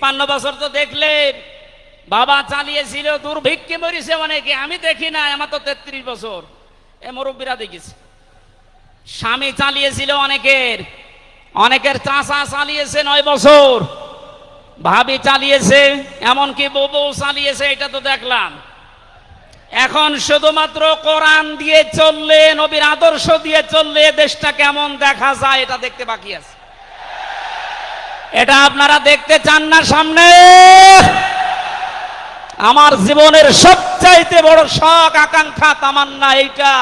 ৫ বছর তো দেখলে বাবা চালিয়েছিল, দুর্ভিক্ষে মরিছে অনেকে, আমি দেখি না, আমার তো ৩৩ বছর, এ মুরব্বীরা দেখেছি। স্বামী চালিয়েছিল অনেকের চাচা চালিয়েছে ৯ বছর, ভাবি চালিয়েছে, এমনকি বউ চালিয়েছে, এটা তো দেখলাম। এখন শুধুমাত্র কোরআন দিয়ে চললে, নবীর আদর্শ দিয়ে চললে দেশটা কেমন দেখা যায় এটা দেখতে বাকি আছে। এটা আপনারা দেখতে চান না সামনে? আমার জীবনের সবচাইতে বড় শখ, আকাঙ্ক্ষা, তামান্না এইটা,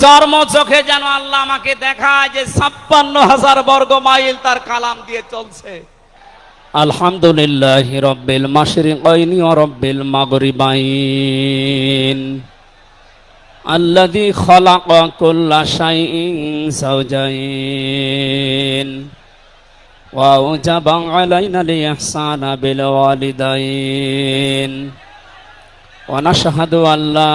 চর্ম চোখে যেন আল্লাহ আমাকে দেখায় যে ৫৬,০০০ বর্গ মাইল তার কালাম দিয়ে চলছে। আলহামদুলিল্লাহ রব্বিল মাশরিকাইনি ওয়া রব্বিল মাগরিবাইন আল্লাযী খালাকা কুল্লা শাইইন যাওজাইন ওয়া আওজাবা আলাইনাল ইহসানা বিল ওয়ালিদাইন ওয়া নাশহাদু আল্লা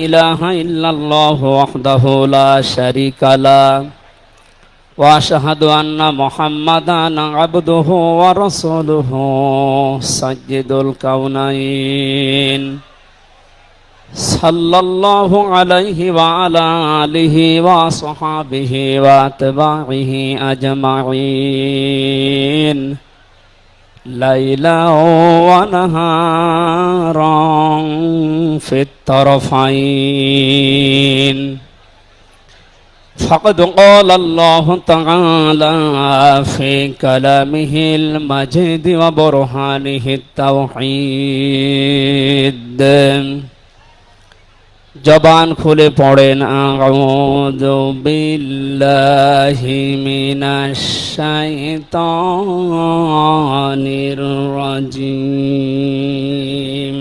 ইলাহা ইল্লাল্লাহু ওয়াহদাহু লা শারীকা লাহু ওয়া আশহাদু আন্না মুহাম্মাদান আবদুহু ওয়া রাসূলুহু সাইয়্যিদুল কাউনাইন সাল্লাল্লাহু আলাইহি ওয়া আলা আলিহি ওয়া সাহবিহি ওয়া আতবাইহি আজমাইন লাইলা ওয়া নাহারান ফিত তারফাইন فقد قال الله تعالى في كلامه المجيد وبرهانه التوحيد জবান খুলে পড়েন আউযু বিল্লাহি মিনাশ শাইতানির রাজিম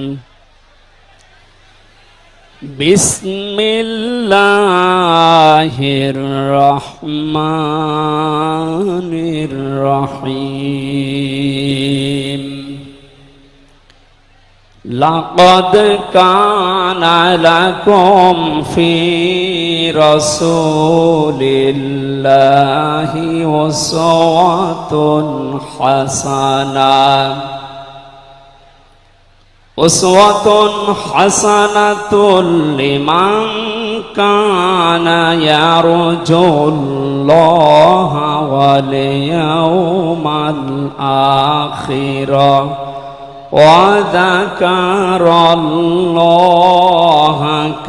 বিসমিল্লাহির রহমানির রহিম লাকাদ কানা লাকুম ফি রাসূলিল্লাহি উসওয়াতুন হাসানাতুন লিমান কানা ইয়ারজুল্লাহা ওয়াল ইয়াউমাল আখিরা ওয়া যাকারাল্লাহা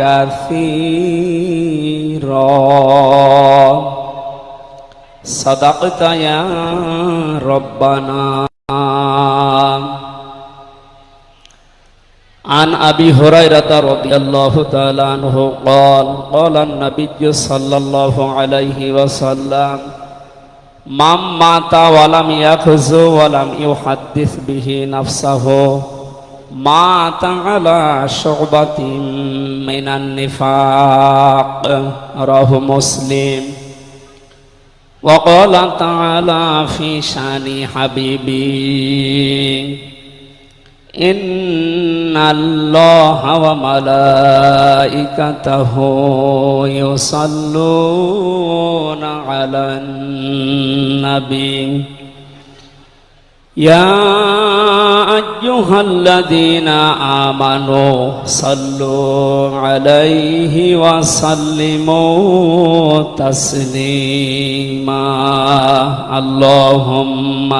কাসীরা সাদাকতা ইয়া রাব্বানা। عن أبي هريرة رضي الله تعالى عنه قال قال النبي صلى الله عليه وسلم من مات ولم يغزو ولم يحدث به نفسه مات على شعبة من النفاق رواه مسلم. وقال تعالى في شان حبيبي إن الله وملائكته يصلون على النبي يا أيها الذين آمنوا صلوا عليه وسلموا تسليما اللهم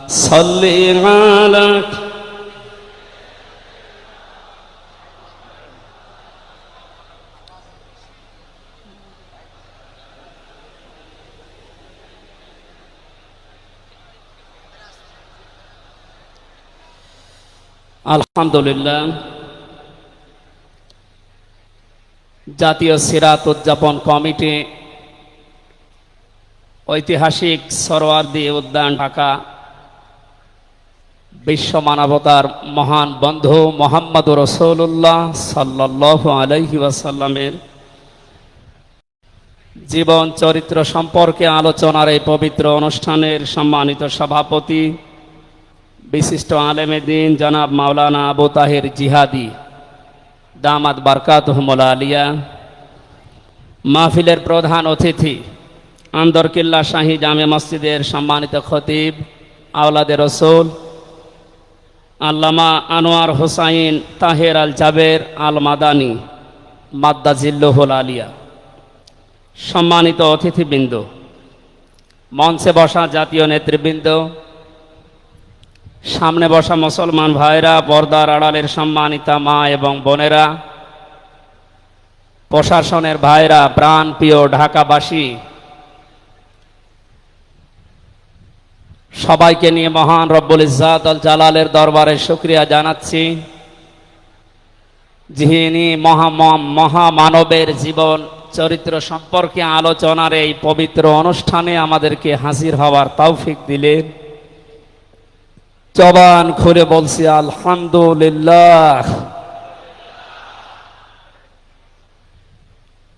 صل على আলহামদুলিল্লাহ। জাতীয় সিরাত উদযাপন কমিটি ঐতিহাসিক সরওয়ার্দী উদ্যান ঢাকা বিশ্ব মানবতার মহান বন্ধু মুহাম্মদুর রাসূলুল্লাহ সাল্লাল্লাহু আলাইহি ওয়াসাল্লামের জীবন চরিত্র সম্পর্কে আলোচনার এই পবিত্র অনুষ্ঠানের সম্মানিত সভাপতি বিশিষ্ট আলেমে দ্বীন জনাব মাওলানা আবু তাহের জিহাদি দামাত বারকাতুহুল আলিয়া, মাহফিলের প্রধান অতিথি আন্দরকিল্লা শাহী জামে মসজিদের সম্মানিত খতিব আওলাদে রসুল আল্লামা আনোয়ার হোসাইন তাহের আল জাবের আল মাদানী মাদ্দাজিল্লুহুল আলিয়া, সম্মানিত অতিথিবৃন্দ, মঞ্চে বসা জাতীয় নেতৃবৃন্দ, সামনে বসা মুসলমান ভাইরা, পর্দার আড়ালের সম্মানিতা মা এবং বোনেরা, প্রশাসনের ভাইরা, প্রাণ প্রিয় ঢাকাবাসী, সবাইকে নিয়ে মহান রব্বুল ইজ্জাত আল জালালের দরবারে শুকরিয়া জানাচ্ছি, যিনি মহামানবের জীবন চরিত্র সম্পর্কে আলোচনার এই পবিত্র অনুষ্ঠানে আমাদেরকে হাজির হওয়ার তৌফিক দিলেন। জবান খুলে বলছি আলহামদুলিল্লাহ।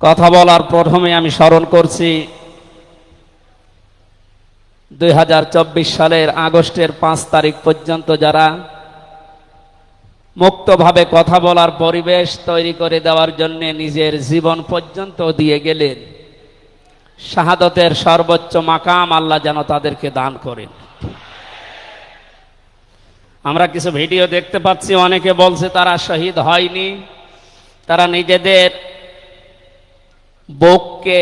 কথা বলার প্রথমে আমি স্মরণ করছি 2024 সালের আগস্টের 5 তারিখ পর্যন্ত যারা মুক্তভাবে কথা বলার পরিবেশ তৈরি করে দেওয়ার জন্য নিজের জীবন পর্যন্ত দিয়ে গেলেন, শাহাদতের সর্বোচ্চ মাকাম আল্লাহ যেন তাদেরকে দান করেন। আমরা কিছু ভিডিও দেখতে পাচ্ছি, অনেকে বলছে তারা শহীদ হয়নি, তারা নিজেদের বুককে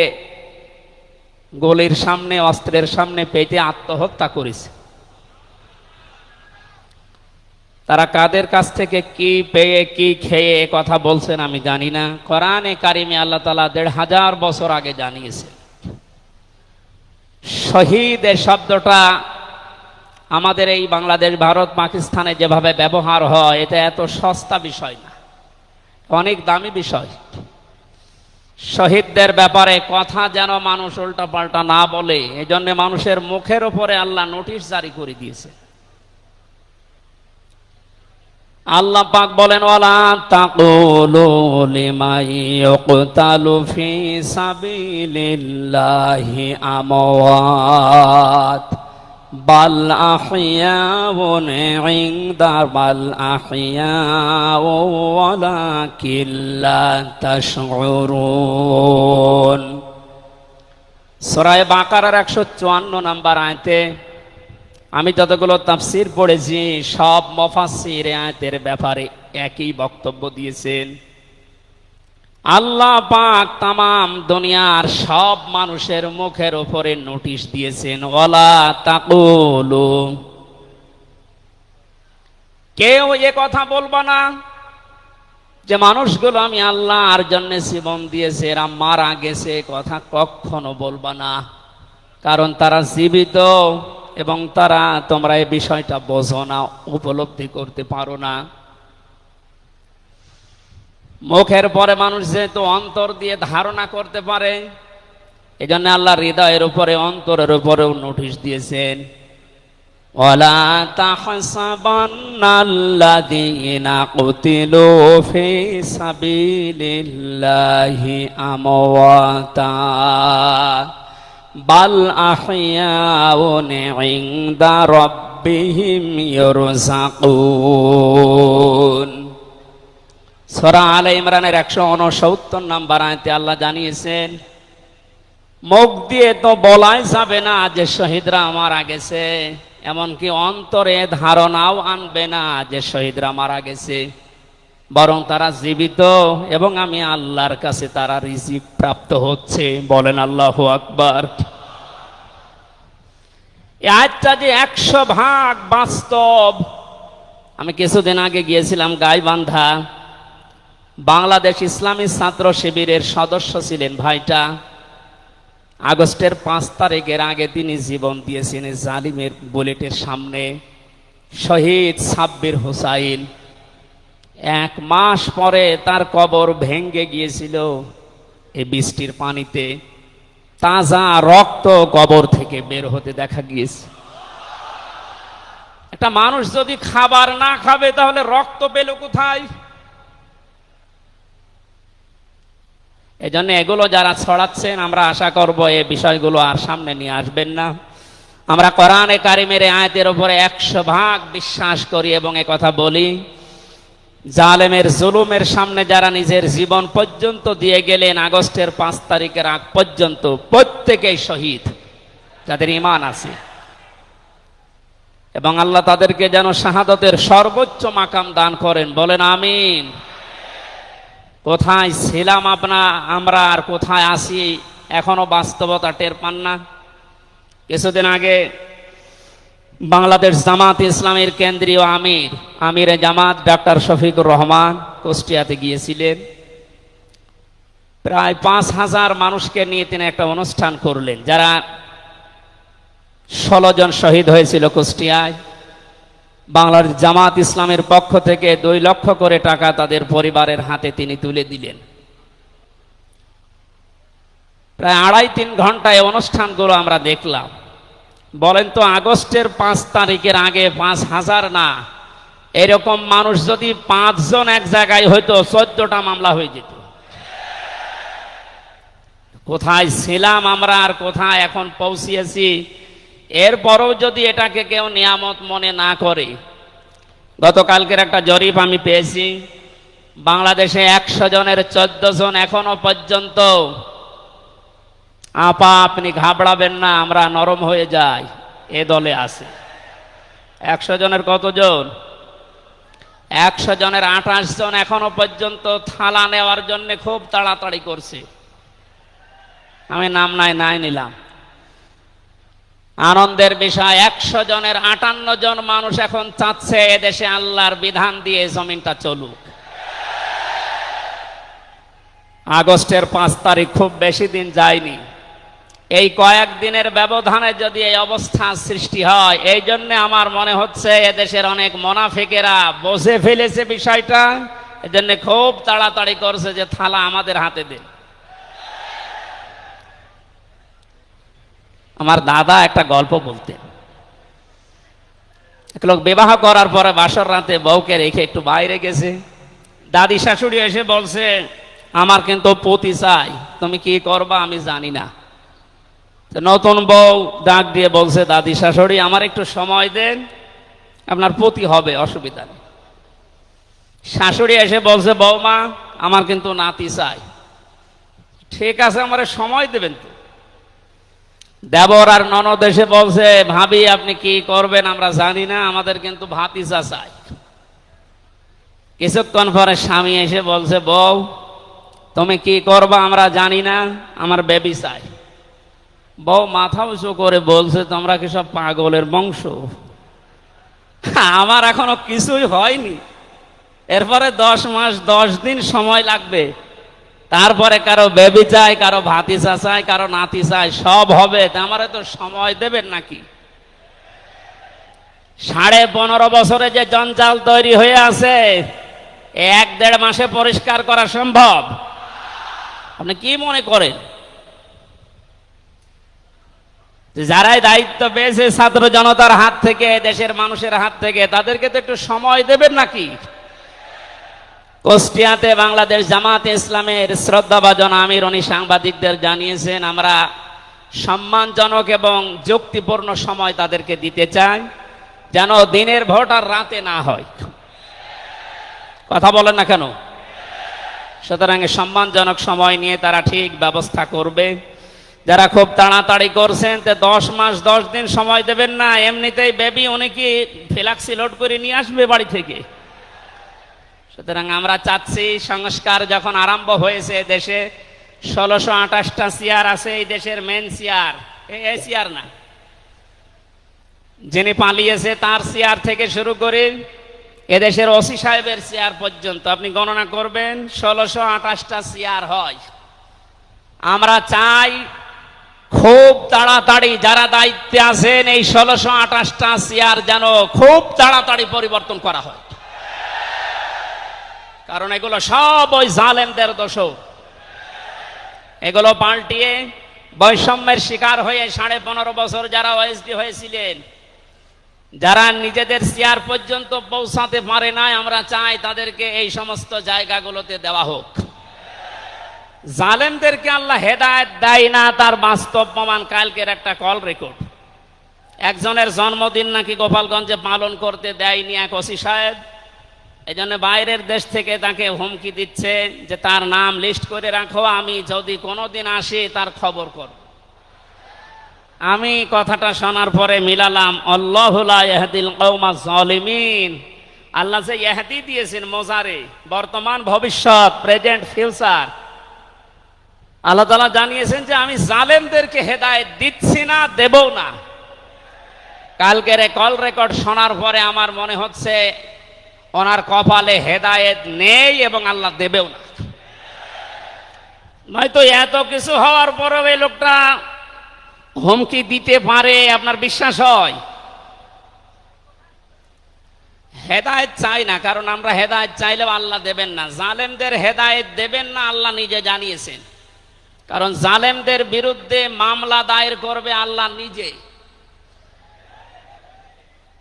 গলির সামনে, অস্ত্রের সামনে পেতে আত্মহত্যা করেছে। তারা কাদের কাছ থেকে কি পেয়ে কি খেয়ে কথা বলছেন আমি জানি না। কোরআনে কারিমে আল্লাহ তাআলা 1500 বছর আগে জানিয়েছে। শহীদ এই শব্দটা আমাদের এই বাংলাদেশ, ভারত, পাকিস্তানে যেভাবে ব্যবহার হয়, এটা এত সস্তা বিষয় না, অনেক দামি বিষয়। শহীদদের ব্যাপারে কথা যেন মানুষ উল্টা পাল্টা না বলে, এজন্য মানুষের মুখের উপরে আল্লাহ নোটিশ জারি করে দিয়েছে। আল্লাহ পাক বলেন, ওয়ালা তাকুলু লিমান ইউকতালু ফি সাবিলিল্লাহি আমওয়াত বাল আহইয়াউন ইনদা বাল আহইয়াউ ওয়ালাকিন লা তাশউরুন। সূরা বাকারার 154 নম্বর আয়াতে আমি যতগুলো তাফসীর পড়েছি, সব মুফাসসির আয়াতের ব্যাপারে একই বক্তব্য দিয়েছেন। আল্লাহ পাক তামাম দুনিয়ার সব মানুষের মুখের উপরে নোটিশ দিয়েছেন, ওয়ালা তাকুলু, কেউ এ কথা বলবা না যে মানুষগুলো আমি আল্লাহর জন্য জীবন দিয়েছে, এরা মারা গেছে, কথা কখনো বলবা না। কারণ তারা জীবিত এবং তারা, তোমরা এই বিষয়টা বোঝো না, উপলব্ধি করতে পারো না। মুখের পরে মানুষ যেহেতু অন্তর দিয়ে ধারণা করতে পারে, এই জন্য আল্লাহ হৃদয়ের উপরে, অন্তরের উপরেও নোটিশ দিয়েছেন, ওয়ালা তাহসাবান্নাল্লাযীনা কুতিলু ফি সাবিলিল্লাহি আমওয়াতা বাল আহইয়াউন ইনদা রাব্বিহিম ইরযাকুন। সূরা আলে ইমরানের 169 নম্বর আয়াতে আল্লাহ জানিয়েছেন, মুখ দিয়ে তো বলাই যাবে না যে শহীদরা মারা গেছে, এমনকি অন্তরে ধারণাও আনবে না যে শহীদরা মারা গেছে, বরং তারা জীবিত এবং আমি আল্লাহর কাছে তারা রিজিক প্রাপ্ত হচ্ছে। বলেন আল্লাহু আকবার। এই আয়াতটা যে 100% বাস্তব। আমি কিছুদিন আগে গিয়েছিলাম গাইবান্ধা, বাংলাদেশ ইসলামী ছাত্র শিবিরের সদস্য ছিলেন ভাইটা। আগস্টের 5 তারিখের আগে তিনি জীবন দিয়েছেন জালিমের বুলেটের সামনে। শহীদ সাব্বির হোসাইন, 1 মাস পরে তার কবর ভেঙে গিয়েছিল এই বৃষ্টির পানিতে, তাজা রক্ত কবর থেকে বের হতে দেখা গিয়েছে। একটা মানুষ যদি খাবার না খাবে তাহলে রক্ত পেল কোথায়? এজন্য এগুলো যারা ছড়াচ্ছেন, আমরা আশা করব এই বিষয়গুলো আর সামনে নিয়ে আসবেন না। আমরা কোরআনে কারিমের আয়াতের উপরে 100% বিশ্বাস করি এবং একথা বলি, জালেমের জুলুমের সামনে যারা নিজের জীবন পর্যন্ত দিয়ে গেলেন আগস্টের 5 তারিখের আগ পর্যন্ত, প্রত্যেকেই শহীদ যাদের ঈমান আছে। এবং আল্লাহ তাদেরকে যেন শাহাদতের সর্বোচ্চ মাকাম দান করেন, বলেন আমিন। কোথায় ছিলাম আমরা আর কোথায় আছি এখনো বাস্তবতা টের পান না। কিছুদিন আগে বাংলাদেশ জামাত ইসলামের কেন্দ্রীয় আমিরে জামাত ডক্টর শফিকুর রহমান কুষ্টিয়াতে গিয়েছিলেন। প্রায় 5,000 মানুষকে নিয়ে তিনি একটা অনুষ্ঠান করলেন, যারা 16 জন শহীদ হয়েছিল কুষ্টিয়ায়। বাংলাদেশ জামাত ইসলামের পক্ষ থেকে 2 লক্ষ করে টাকা তাদের পরিবারের হাতে তিনি তুলে দিলেন। প্রায় 2.5-3 ঘন্টায় অনুষ্ঠানগুলো আমরা দেখলাম। বলেন তো, আগস্টের 5 তারিখের আগে 5,000 না, এরকম মানুষ যদি 5 জন এক জায়গায় হইতো 14টা মামলা হয়ে যেত। কোথায় ছিলাম আমরা আর কোথায় এখন পৌঁছিয়েছি, এরপরও যদি এটাকে কেউ নিয়ামত মনে না করে। গতকালকের একটা জরিপ আমি পেয়েছি, বাংলাদেশে 100 জনের 14 জন এখনো পর্যন্ত আপা আপনি ঘাবড়াবেন না, আমরা নরম হয়ে যাই, এ দলে আছে। 100 জনের কতজন? 100 জনের 28 জন এখনো পর্যন্ত থালা নেওয়ার জন্য খুব তাড়াতাড়ি করছে। আমি নাম নাই নিলাম। আনন্দের বিষয়, 100 জনের 58 জন মানুষ এখন চাচ্ছে এদেশে আল্লাহর বিধান দিয়ে জমিনটা চলুক। আগস্টের 5 তারিখ খুব বেশি দিন যায়নি। এই কয়েকদিনের ব্যবধানে যদি এই অবস্থা সৃষ্টি হয়, এই জন্য আমার মনে হচ্ছে এদেশের অনেক মুনাফিকেরা বুঝে ফেলেছে বিষয়টা, এজন্য খুব তাড়াতাড়ি করছে যে থালা আমাদের হাতে দিন। আমার দাদা একটা গল্প বলতেন। এক লোক বিবাহ করার পরে বাসর রাতে বউকে রেখে একটু বাইরে গেছে। দাদি শাশুড়ি এসে বলছে, আমার কিন্তু পতি চাই, তুমি কি করবা আমি জানি না। নতুন বউ ডাক দিয়ে বলছে, দাদি শাশুড়ি আমার একটু সময় দেন, আপনার পতি হবে, অসুবিধা নেই। শাশুড়ি এসে বলছে, বৌমা আমার কিন্তু নাতি চাই। ঠিক আছে, আমার সময় দেবেন তো। দেবর আর ননদ এসে বলছে, ভাবি আপনি কি করবেন আমরা জানি না, আমাদের কিন্তু ভাতিজা চাই। কিছুক্ষণ পরে স্বামী এসে বলছে, বউ তুমি কি করবা আমরা জানি না, আমার বেবি চাই। বউ মাথা উঁচু করে বলছে, তোমরা কি সব পাগলের বংশ? আমার এখনো কিছুই হয়নি, এরপরে 10 মাস 10 দিন সময় লাগবে, তারপরে কারো বেবি চাই, কারো ভাতিজা চাই, কারো নাতি চাই, সব হবে। আমারে তো সময় দেবেন নাকি? 15.5 বছরে যে জঞ্জাল তৈরি হয়ে আছে, 1-1.5 মাসে পরিষ্কার করা সম্ভব? আপনি কি মনে করেন? যারাই দায়িত্ব পেয়েছে ছাত্র জনতার হাত থেকে, দেশের মানুষের হাত থেকে, তাদেরকে তো একটু সময় দেবেন নাকি? কুষ্টিয়াতে বাংলাদেশ জামাতে ইসলামের শ্রদ্ধাভাজন আমির উনি সাংবাদিকদের জানিয়েছেন, আমরা সম্মানজনক এবং যুক্তিপূর্ণ সময় তাদেরকে দিতে চাই, যেন দিনের ভোট আর রাতে না হয়। কথা বলেন না কেন? সুতরাং সম্মানজনক সময় নিয়ে তারা ঠিক ব্যবস্থা করবে। যারা খুব তাড়াতাড়ি করছেন, 10 মাস 10 দিন সময় দেবেন না, এমনিতেই বেবি উনি কি ফ্ল্যাক্সি লোড করে নিয়ে আসবে বাড়ি থেকে। সুতরাং আমরা চাচ্ছি, সংস্কার যখন আরম্ভ হয়েছে দেশে, 1628টা চেয়ার আছে এই দেশের মেন চেয়ার, এই চেয়ার না, যিনি পালিয়েছে তার চেয়ার থেকে শুরু করে এদেশের ওসি সাহেবের চেয়ার পর্যন্ত আপনি গণনা করবেন, 1628টা চেয়ার হয়। আমরা চাই খুব তাড়াতাড়ি যারা দায়িত্বে আছেন এই 1628টা চেয়ার যেন খুব তাড়াতাড়ি পরিবর্তন করা হয়, কারণ এগুলো সব ওই জালেমদের দোষ। এগুলো পাল্টিয়ে বৈষম্যের শিকার হয়ে 15.5 বছর যারা ওএসডি হয়েছিলেন, যারা নিজেদের চেয়ার পর্যন্ত পৌঁছাতে পারে নাই, আমরা চাই তাদেরকে এই সমস্ত জায়গাগুলোতে দেওয়া হোক। জালেমদেরকে আল্লাহ হেদায়েত দেয় না, তার বাস্তব প্রমাণ কালকের একটা কল রেকর্ড। একজনের জন্মদিন নাকি গোপালগঞ্জে পালন করতে দেয়নি এক ওসি সাহেব, এই জন্য বাইরের দেশ থেকে তাকে হুমকি দিচ্ছে যে তার নাম লিস্ট করে রাখো, আমি যদি কোনোদিন আসি তার খবর করব। আমি কথাটা শোনার পরে মিলালাম, আল্লাহু লা ইয়াহদিল কওমাজ জালিমিন। আল্লাহ যে ইহদি দিয়েছেন মোজারে, বর্তমান ভবিষ্যৎ, প্রেজেন্ট ফিউচার, আল্লাহ তাআলা জানিয়েছেন যে আমি জালেমদেরকে হেদায়েত দিচ্ছি না, দেবও না। কালকের কল রেকর্ড শোনার পরে আমার মনে হচ্ছে ওনার কপালে হেদায়েত নেই এবং আল্লাহ দেবেও না। নয়তো এত কিছু হওয়ার পরেও এই লোকটা হুমকি দিতে পারে, আপনার বিশ্বাস হয়? হেদায়েত চাই না, কারণ আমরা হেদায়েত চাইলেও আল্লাহ দেবেন না। জালেমদের হেদায়েত দেবেন না, আল্লাহ নিজে জানিয়েছেন। কারণ জালেমদের বিরুদ্ধে মামলা দায়ের করবে আল্লাহ নিজে।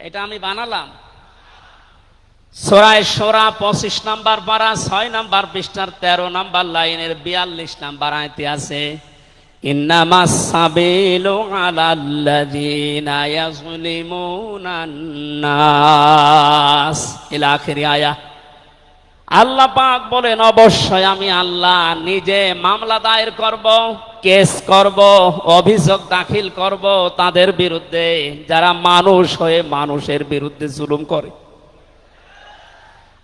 এটা আমি বানালাম। সূরা শূরা 25 নম্বর পারা 6 নম্বর পৃষ্ঠার 13 নম্বর লাইনের 42 নম্বর আয়াতে আছে, ইন্নামাস সাবিলু আলাল্লাযীনা ইয়াযলিমুনান নাস ইলা আখিরি আয়া। আল্লাহ পাক বলেন, অবশ্যই আমি আল্লাহ নিজে মামলা দায়ের করব, কেস করব, অভিযোগ দাখিল করব তাদের বিরুদ্ধে যারা মানুষ হয়ে মানুষের বিরুদ্ধে জুলুম করে।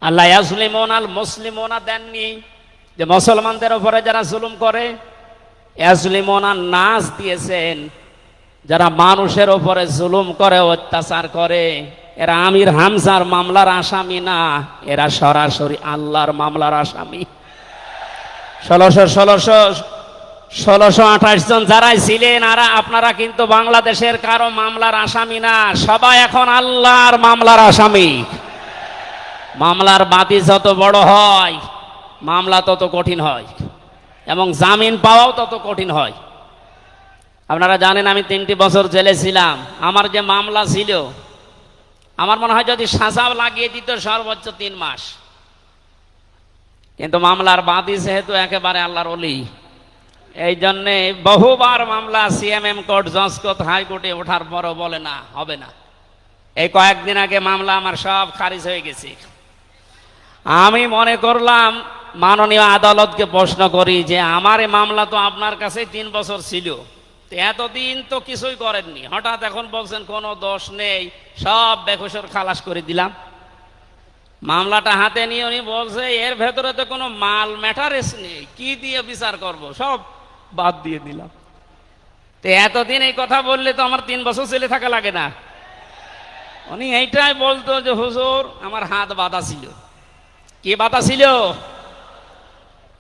আল্লাহ ইয়াজলিমুন আল মুসলিমুনা দেননি, যে মুসলমানদের উপরে যারা জুলুম করে। ইয়াজলিমুন আন নাস দিয়েছেন, যারা মানুষের উপরে জুলুম করে, অত্যাচার করে। এরা আমির হামজার মামলার আসামি না, এরা সরাসরি আল্লাহর মামলার আসামি। 1628 জন যারাই ছিলেন, আর আপনারা কিন্তু বাংলাদেশের কারো মামলার আসামি না, সবাই এখন আল্লাহর মামলার আসামি। মামলার বাদী যত বড় হয়, মামলা তত কঠিন হয় এবং জামিন পাওয়াও তত কঠিন হয়। আপনারা জানেন আমি 3টি বছর জেলে ছিলাম। আমার যে মামলা ছিল, আমার মনে হয় যদি সাজাও লাগিয়ে দিত সর্বোচ্চ 3 মাস। কিন্তু মামলার বাদী যেহেতু একেবারে আল্লাহর ওলি, এই জন্যে বহুবার মামলা সিএমএম কোর্ট, জজ কোর্ট, হাইকোর্টে ওঠার পরও বলে না, হবে না। এই কয়েকদিন আগে মামলা আমার সব খারিজ হয়ে গেছে। আমি মনে করলাম মাননীয় আদালতকে প্রশ্ন করি যে আমার এই মামলা তো আপনার কাছে 3 বছর ছিল, এতদিন তো কিছুই করেননি, হঠাৎ এখন বলছেন কোনো দোষ নেই, সব বেকসুর খালাস করে দিলাম। মামলাটা হাতে নিয়ে উনি বলছে এর ভেতরে তো কোনো মাল ম্যাটারেস নেই, কি দিয়ে বিচার করব, সব বাদ দিয়ে দিলাম। তো এতদিন এই কথা বললে তো আমার 3 বছর জেলে থাকা লাগে না। উনি এইটাই বলতো যে হুজুর আমার হাত বাঁধা ছিল। কি বাধা ছিল?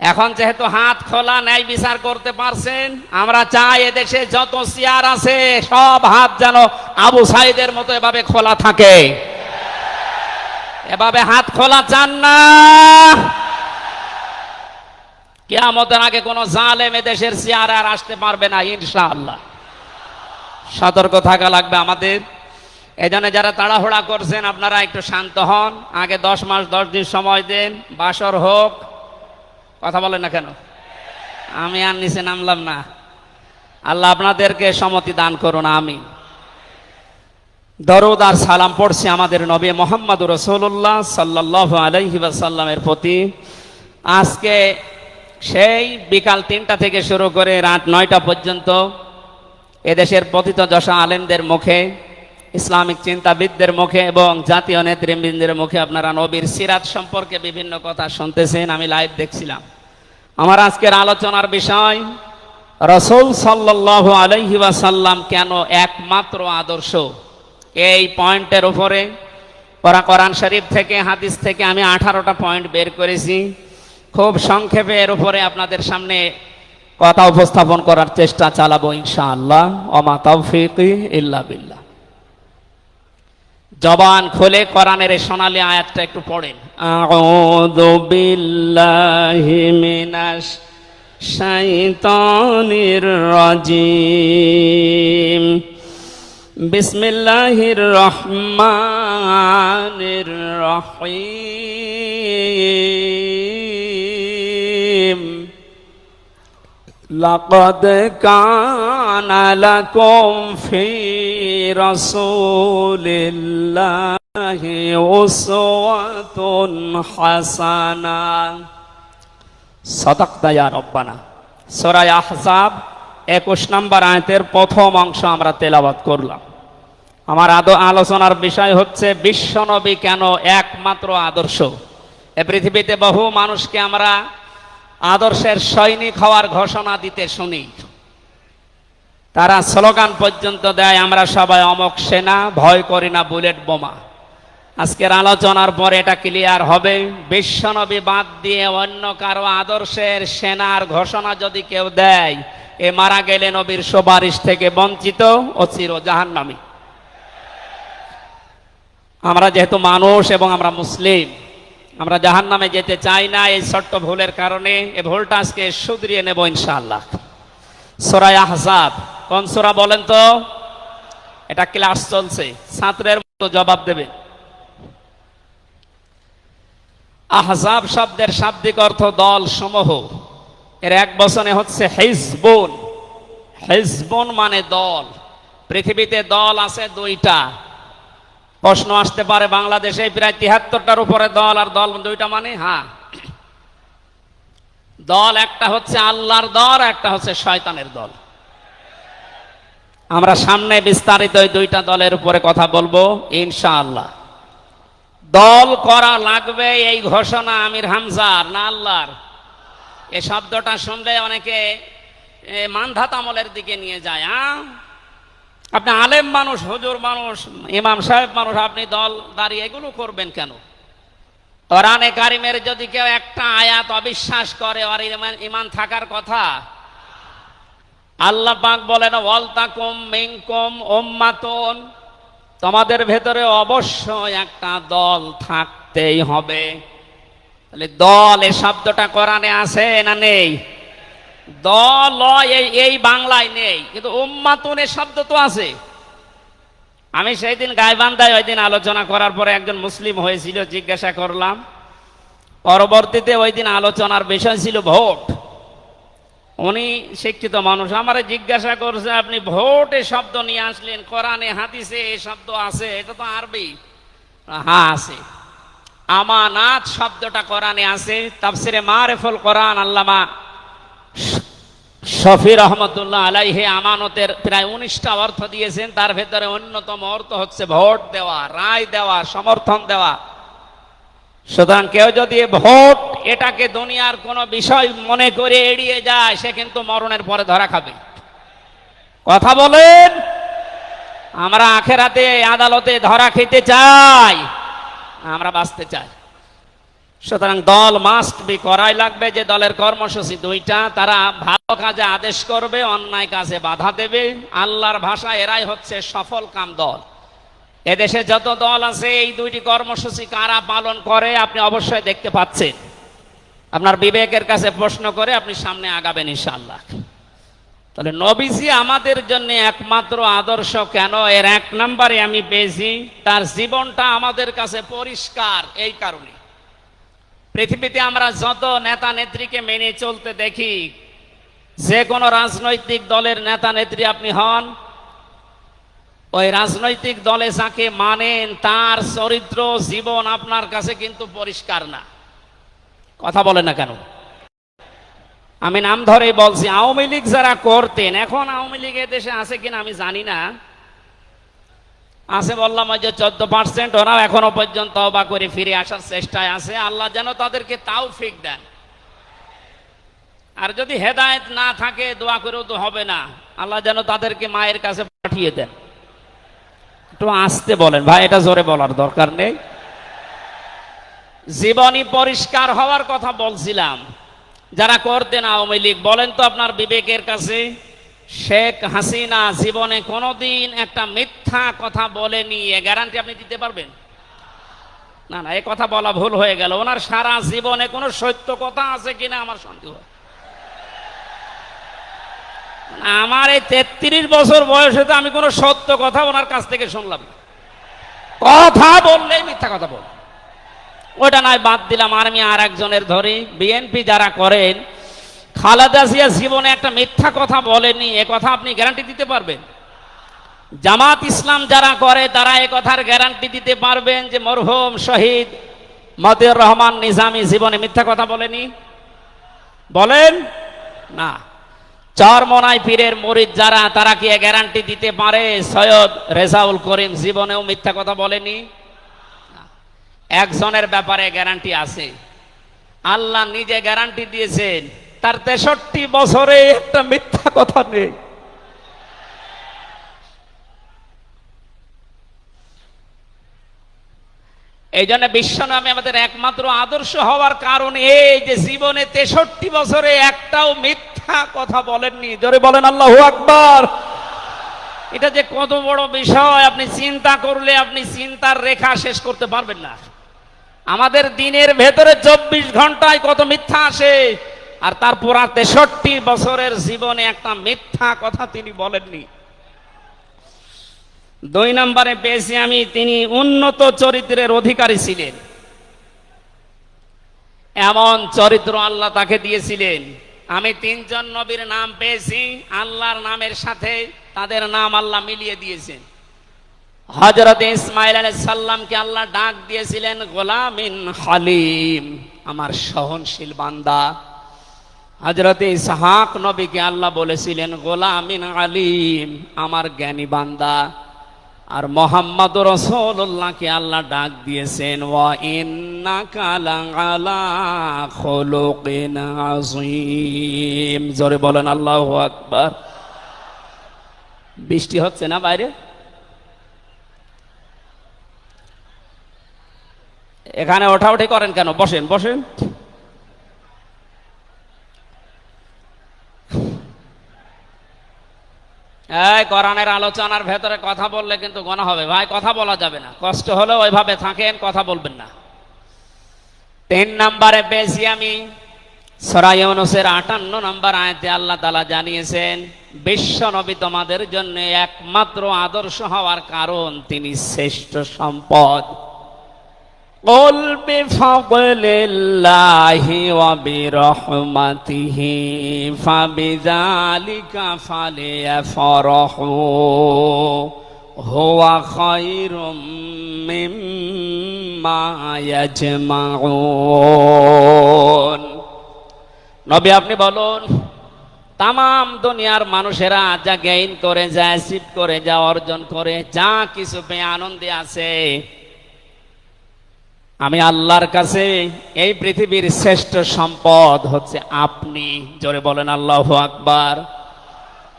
এখন যেহেতু হাত খোলা, ন্যায় বিচার করতে পারছেন, আমরা চাই এদেশে যত চেয়ার আছে সব হাত যেন আবু সাইদের মতো এভাবে খোলা থাকে। এভাবে হাত খোলা চান না? কিয়ামতের আগে কোন জালেম এদেশের চেয়ারে আর আসতে পারবে না ইনশাআল্লাহ। সতর্ক থাকা লাগবে আমাদের। এই জন্য যারা তাড়াহুড়া করছেন আপনারা একটু শান্ত হন। আগে 10 মাস 10 দিন সময় দেন, বাসর হোক। কথা বলেন না কেন? আমি আর নিচে নামলাম না। আল্লাহ আপনাদেরকে সম্মতি দান করুন, আমিন। দরুদ আর সালাম পড়ছি আমাদের নবী মুহাম্মদুর রাসূলুল্লাহ সাল্লাল্লাহু আলাইহি ওয়াসাল্লামের প্রতি। আজকে সেই বিকাল 3টা থেকে শুরু করে রাত 9টা পর্যন্ত এদেশের পতিত যশা আলেমদের মুখে, ইসলামিক চিন্তাবিদদের মুখে এবং জাতীয় নেতৃবৃন্দের মুখে আপনারা নবীর সিরাত সম্পর্কে বিভিন্ন কথা শুনতেছেন। আমি লাইভ দেখছিলাম। আমার আজকের আলোচনার বিষয় রাসূল সাল্লাল্লাহু আলাইহি ওয়াসাল্লাম কেন একমাত্র আদর্শ। এই পয়েন্টের উপরে কোরআন শরীফ থেকে, হাদিস থেকে আমি 18টা পয়েন্ট বের করেছি। খুব সংক্ষেপে এর উপরে আপনাদের সামনে কথা উপস্থাপন করার চেষ্টা চালাবো ইনশাআল্লাহ। ওমা তাওফীকি ইল্লা বিল্লাহ। জবান খুলে কোরআনের এই সোনালী আয়াতটা একটু পড়েন। আউযু বিল্লাহি মিনাশ শাইতানির রাজিম। বিসমিল্লাহির রহমানির রহিম। লাকাদ কানা লাকুম ফি রাসূলিল্লাহি উসওয়াতুন হাসানাহ। সাদাকতা ইয়া রাব্বানা। সূরা আহজাব 21 নম্বর আয়াতের প্রথম অংশ আমরা তেলাওয়াত করলাম। আমার আলোচনার বিষয় হচ্ছে বিশ্বনবী কেন একমাত্র আদর্শ। এ পৃথিবীতে বহু মানুষকে আমরা আদর্শের সৈনিক হওয়ার ঘোষণা দিতে শুনি, তারা স্লোগান পর্যন্ত দেয়, আমরা সবাই অমক সেনা, ভয় করি না বুলেট বোমা। আজকের আলোচনার পর এটা ক্লিয়ার হবে, বিশ্বনবী বাদ দিয়ে অন্য কারো আদর্শের সেনার ঘোষণা যদি কেউ দেয়, এ মারা গেলে নবীর সুপারিশ থেকে বঞ্চিত ও চির জাহান্নামী। আমরা যেহেতু মানুষ এবং আমরা মুসলিম, আমরা জাহান্নামে যেতে চাই না। এই ছোট্ট ভুলের কারণে এই ভুলটা আজকে শুধরিয়ে নেব ইনশাআল্লাহ। সূরা আহজাব কোন সূরা বলেন তো? এটা ক্লাস চলছে, ছাত্রের মতো জবাব দেবে। আহজাব শব্দের শাব্দিক অর্থ দল সমূহ, এর এক বচনে হচ্ছে হিজবুন। হিজবুন মানে দল। পৃথিবীতে দল আছে দুইটা। প্রশ্ন আসতে পারে, বাংলাদেশে প্রায় ৭৩টার উপরে দল, আর দল দুইটা মানে? হ্যাঁ, দল একটা হচ্ছে আল্লাহর দল, একটা হচ্ছে শয়তানের দল। আমরা সামনে বিস্তারিত এই দুইটা দলের উপরে কথা বলবো ইনশাআল্লাহ। দল করা লাগবে এই ঘোষণা আমির হামজার না আল্লাহর? এই শব্দটা শুনলে অনেকে মানধাত আমলের দিকে নিয়ে যায়। আপনি আলেম মানুষ, হুজুর মানুষ, ইমাম সাহেব মানুষ, আপনি দল দাঁড়িয়ে এগুলো করবেন কেন? কোরআনে কারিমের যদি কেউ একটা আয়াত অবিশ্বাস করে, আর ইমান থাকার কথা। আল্লাহ পাক বলেন, ওয়ালতাকুম মিনকুম উম্মাতুন, তোমাদের ভেতরে অবশ্যই একটা দল থাকতেই হবে। তাহলে দল এই শব্দটা কোরআনে আছে না নেই? দল এই বাংলায় নেই, কিন্তু উম্মাতুন এই শব্দ তো আছে। আমি সেই দিন গাইবান্ধায় ওই দিন আলোচনা করার পরে একজন মুসলিম হয়েছিল, জিজ্ঞাসা করলাম। পরবর্তীতে ওই দিন আলোচনার বিষয় ছিল ভোট। উনি শিক্ষিত মানুষ, আমারে জিজ্ঞাসা করছে, আপনি ভোট এ শব্দ নিয়ে আসলেন, কোরআনে হাদিসে এই শব্দ আছে? এটা তো আরবি। হ্যাঁ আছে। আমানাত শব্দটা কোরআনে আছে। তাফসিরে মারিফুল কোরআন আল্লামা শফি রহমতুল্লাহ আলাইহি আমানতের প্রায় 19টা অর্থ দিয়েছেন। তার ভেতরে অন্যতম অর্থ হচ্ছে ভোট দেওয়া, রায় দেওয়া, সমর্থন দেওয়া। সুতরাং কেউ যদি ভোট এটাকে দুনিয়ার কোনো বিষয় মনে করে এড়িয়ে যায়, সে কিন্তু মরণের পরে ধরা খাবে। কথা বলেন, আমরা আখেরাতে আদালতে ধরা খেতে চাই, আমরা বাঁচতে চাই। সুতরাং দল মাস্ট বি, করাই লাগবে। যে দলের কর্মসূচি দুইটা, তারা ভালো কাজে আদেশ করবে, অন্যায় কাজে বাধা দেবে। আল্লাহর ভাষা এরাই হচ্ছে সফল কাম দল। এদেশে যত দল আছে, এই দুইটি কর্মসূচি কারা পালন করে আপনি অবশ্যই দেখতে পাচ্ছেন। আপনার বিবেকের কাছে প্রশ্ন করে আপনি সামনে আগাবেন ইনশাআল্লাহ। তাহলে নবীজি আমাদের জন্য একমাত্র আদর্শ কেন? এর 1 নম্বরে আমি পেয়েছি, তার জীবনটা আমাদের কাছে পরিষ্কার। এই কারণে পৃথিবীতে আমরা যত নেতা নেত্রীকে মেনে চলতে দেখি, যে কোনো রাজনৈতিক দলের নেতা নেত্রী আপনি হন, ওই রাজনৈতিক দলে যাকে মানেন তার চরিত্র জীবন আপনার কাছে কিন্তু পরিষ্কার না। কথা বলে না কেন? আমি নাম ধরেই বলছি, আওয়ামী লীগ যারা করতেন, এখন আওয়ামী লীগ দেশে আছে কিনা আমি জানি না, আছে বললাম ওই যে 14%, ওরাও এখনো পর্যন্ত তওবা করে ফিরে আসার চেষ্টায় আছে। আল্লাহ যেন তাদেরকে তাওফিক দেন। আর যদি হেদায়েত না থাকে, দোয়া করেও তো হবে না, আল্লাহ যেন তাদেরকে মায়ের কাছে পাঠিয়ে দেন। একটু আস্তে বলেন ভাই, এটা জোরে বলার দরকার নেই। জীবনী পরিষ্কার হওয়ার কথা বলছিলাম। যারা করতেন আওয়ামী লীগ, বলেন তো আপনার বিবেকের কাছে, শেখ হাসিনা জীবনে কোনোদিন একটা মিথ্যা কথা বলেনি, এ গ্যারান্টি আপনি দিতে পারবেন? না না, এই কথা বলা ভুল হয়ে গেল। ওনার সারা জীবনে কোনো সত্য কথা আছে কিনা আমার সন্দেহ। আমার এই 33 বছর বয়সে তো আমি কোনো সত্য কথা ওনার কাছ থেকে শুনলাম না। কথা বললেই মিথ্যা কথা বল, ওটা নয় বাদ দিলাম। আর আমি আর একজনের ধরি, বিএনপি যারা করেন, খালেদা জিয়া জীবনে একটা মিথ্যা কথা বলেনি, এ কথা আপনি গ্যারান্টি দিতে পারবেন? জামাত ইসলাম যারা করে, তারা এ কথার গ্যারান্টি দিতে পারবেন যে মরহুম শহীদ মতিউর রহমান নিজামী জীবনে মিথ্যা কথা বলেনি? বলেন না। চরমনাই পীরের মুরিদ যারা, তারা কি গ্যারান্টি দিতে পারে সৈয়দ রেজাউল করিম জীবনেও মিথ্যা কথা বলেনি? একজনের ব্যাপারে গ্যারান্টি আছে, আল্লাহ নিজে গ্যারান্টি দিয়েছেন, তার 63 বছরে একটা মিথ্যা কথা নেই। এই জন্য বিশ্বনবী আমাদের একমাত্র আদর্শ হওয়ার কারণ এই যে জীবনে 63 বছরে একটাও মিথ্যা কথা বলেননি। জোরে বলেন আল্লাহু আকবার। এটা যে কত বড় বিষয় আপনি চিন্তা করলে আপনি চিন্তার রেখা শেষ করতে পারবেন না। আমাদের দিনের ভেতরে 24 ঘন্টায় কত মিথ্যা আসে, আর তারপর 63 বছরের জীবনে একটা মিথ্যা কথা তিনি বলেননি। 2 নম্বরে পেয়েছি আমি, তিনি উন্নত চরিত্রের অধিকারী ছিলেন। এমন চরিত্র আল্লাহ তাকে দিয়েছিলেন। আমি 3 জন নবীর নাম পেয়েছি, আল্লাহর নামের সাথে তাদের নাম আল্লাহ মিলিয়ে দিয়েছেন। হযরত ইসমাঈল আলাইহিস সালামকে আল্লাহ ডাক দিয়েছিলেন গোলামিন হালিম, আমার সহনশীল বান্দা। হযরত ইসহাক নবীকে আল্লাহ বলেছিলেন গোলামিন আলিম, আমার জ্ঞানী বান্দা। আর মুহাম্মদুর রাসূলুল্লাহকে আল্লাহ ডাক দিয়েছেন ওয়া ইন্নাকা লাআলা খুলুকিন আযীম। জোরে বলেন আল্লাহু আকবার। বৃষ্টি হচ্ছে না বাইরে? এখানে ওঠাউঠি করেন কেন? বসেন বসেন। এই কোরআনের আলোচনার ভেতরে কথা বললে কিন্তু গুনাহ হবে ভাই, কথা বলা যাবে না। কষ্ট হলে ওইভাবে থাকেন, কথা বলবেন না। 3 নম্বরে পেয়েছি আমি সূরা ইউনূসের 58 নম্বর আয়াতে আল্লাহ তাআলা জানিয়েছেন বিশ্ব নবী তোমাদের জন্য একমাত্র আদর্শ হওয়ার কারণ তিনি শ্রেষ্ঠ সম্পদ। কুল বিফাদলিল্লাহি ওয়া বিরহমাতিহি ফাবিযালিকা ফালিয়াফরাহু হুয়া খায়রুম মিম্মা ইয়াজমাউন। নবী আপনি বলুন, তামাম দুনিয়ার মানুষেরা যা গেইন করে, যা অ্যাচিভ করে, যা অর্জন করে, যা কিছু পেয়ে আনন্দে আছে, আমি আল্লাহর কাছে এই পৃথিবীর শ্রেষ্ঠ সম্পদ হচ্ছে আপনি। জোরে বলেন আল্লাহু আকবার।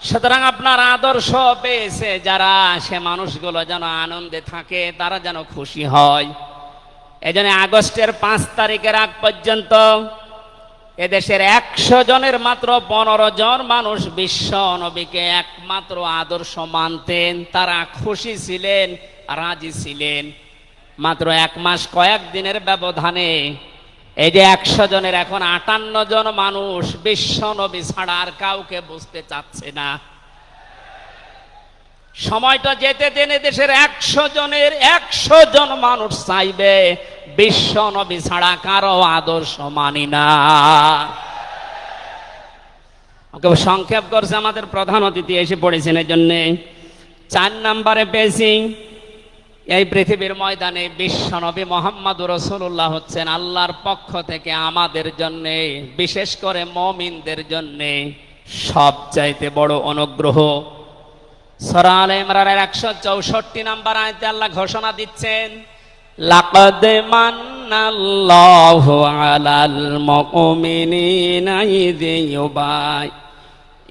সুতরাং আপনার আদর্শ পেয়েছে যারা, সে মানুষগুলো যেন আনন্দে থাকে, তারা যেন খুশি হয়। এজন্য আগস্টের 5 তারিখের আগ পর্যন্ত এদেশের 100 জনের মাত্র 15 জন মানুষ বিশ্ব নবীকে একমাত্র আদর্শ মানতেন। তারা খুশি ছিলেন, রাজি ছিলেন। মাত্র 1 মাস কয়েক দিনের ব্যবধানে এই যে 100 জনের এখন 58 জন মানুষ বিশ্ব নবী ছাড়া আর কাউকে বুঝতে চাচ্ছে না। সময়টা যেতে জেনে দেশের 100 জনের 100 জন মানুষ চাইবে বিশ্ব নবী ছাড়া কারো আদর্শ মানি না। সংক্ষেপ করছে আমাদের প্রধান অতিথি এসে পড়েছেন, এই জন্য 4 নম্বরে পেয়েছি এই পৃথিবীর ময়দানে বিশ্ব নবী মুহাম্মদুর রাসূলুল্লাহ হচ্ছেন আল্লাহর পক্ষ থেকে আমাদের জন্য, বিশেষ করে মুমিনদের জন্য সবচাইতে বড় অনুগ্রহ। সূরা আলে ইমরানের 164 নম্বর আয়াতে আল্লাহ ঘোষণা দিচ্ছেন লাকাদ মান্নাল্লাহু আলাল মুমিনিনা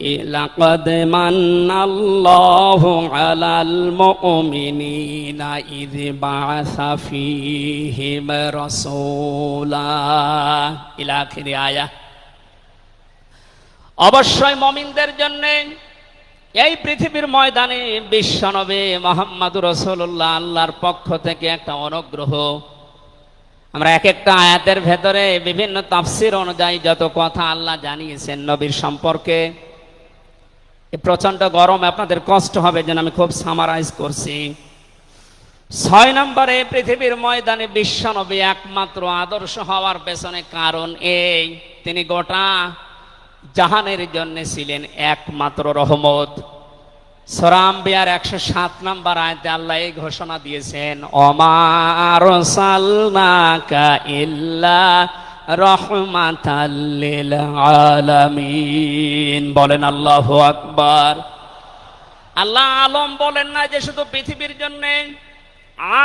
ইয লাকাদ মান্নাল্লাহু আলাল মুমিনিনা ইয বাআসা ফীহিম রাসূলা ইলা আখির আয়াত। অবশ্যই মুমিনদের জন্য এই পৃথিবীর ময়দানে বিশ্বনবী মুহাম্মদুর রাসূলুল্লাহ আল্লাহর পক্ষ থেকে একটা অনুগ্রহ। আমরা এক একটা আয়াতের ভেতরে বিভিন্ন তাফসীর অনুযায়ী যত কথা আল্লাহ জানিয়েছেন নবীর সম্পর্কে, এই প্রচন্ড গরম আপনাদের কষ্ট হবে যেন আমি খুব সামারাইজ করছি। 6 নম্বরে পৃথিবীর ময়দানে বিশ্বনবী একমাত্র আদর্শ হওয়ার পেছনে কারণ এই, তিনি গোটা জাহানের জন্য ছিলেন একমাত্র রহমত। সূরা আম্বিয়ার 107 নম্বর আয়াতে আল্লাহ এই ঘোষণা দিয়েছেন ওমা আরসালনাকা ইল্লা রাহমাতাল লিল আলামিন। বলেন আল্লাহু আকবার। আল্লাহ আলম বলেন না যে শুধু পৃথিবীর জন্য,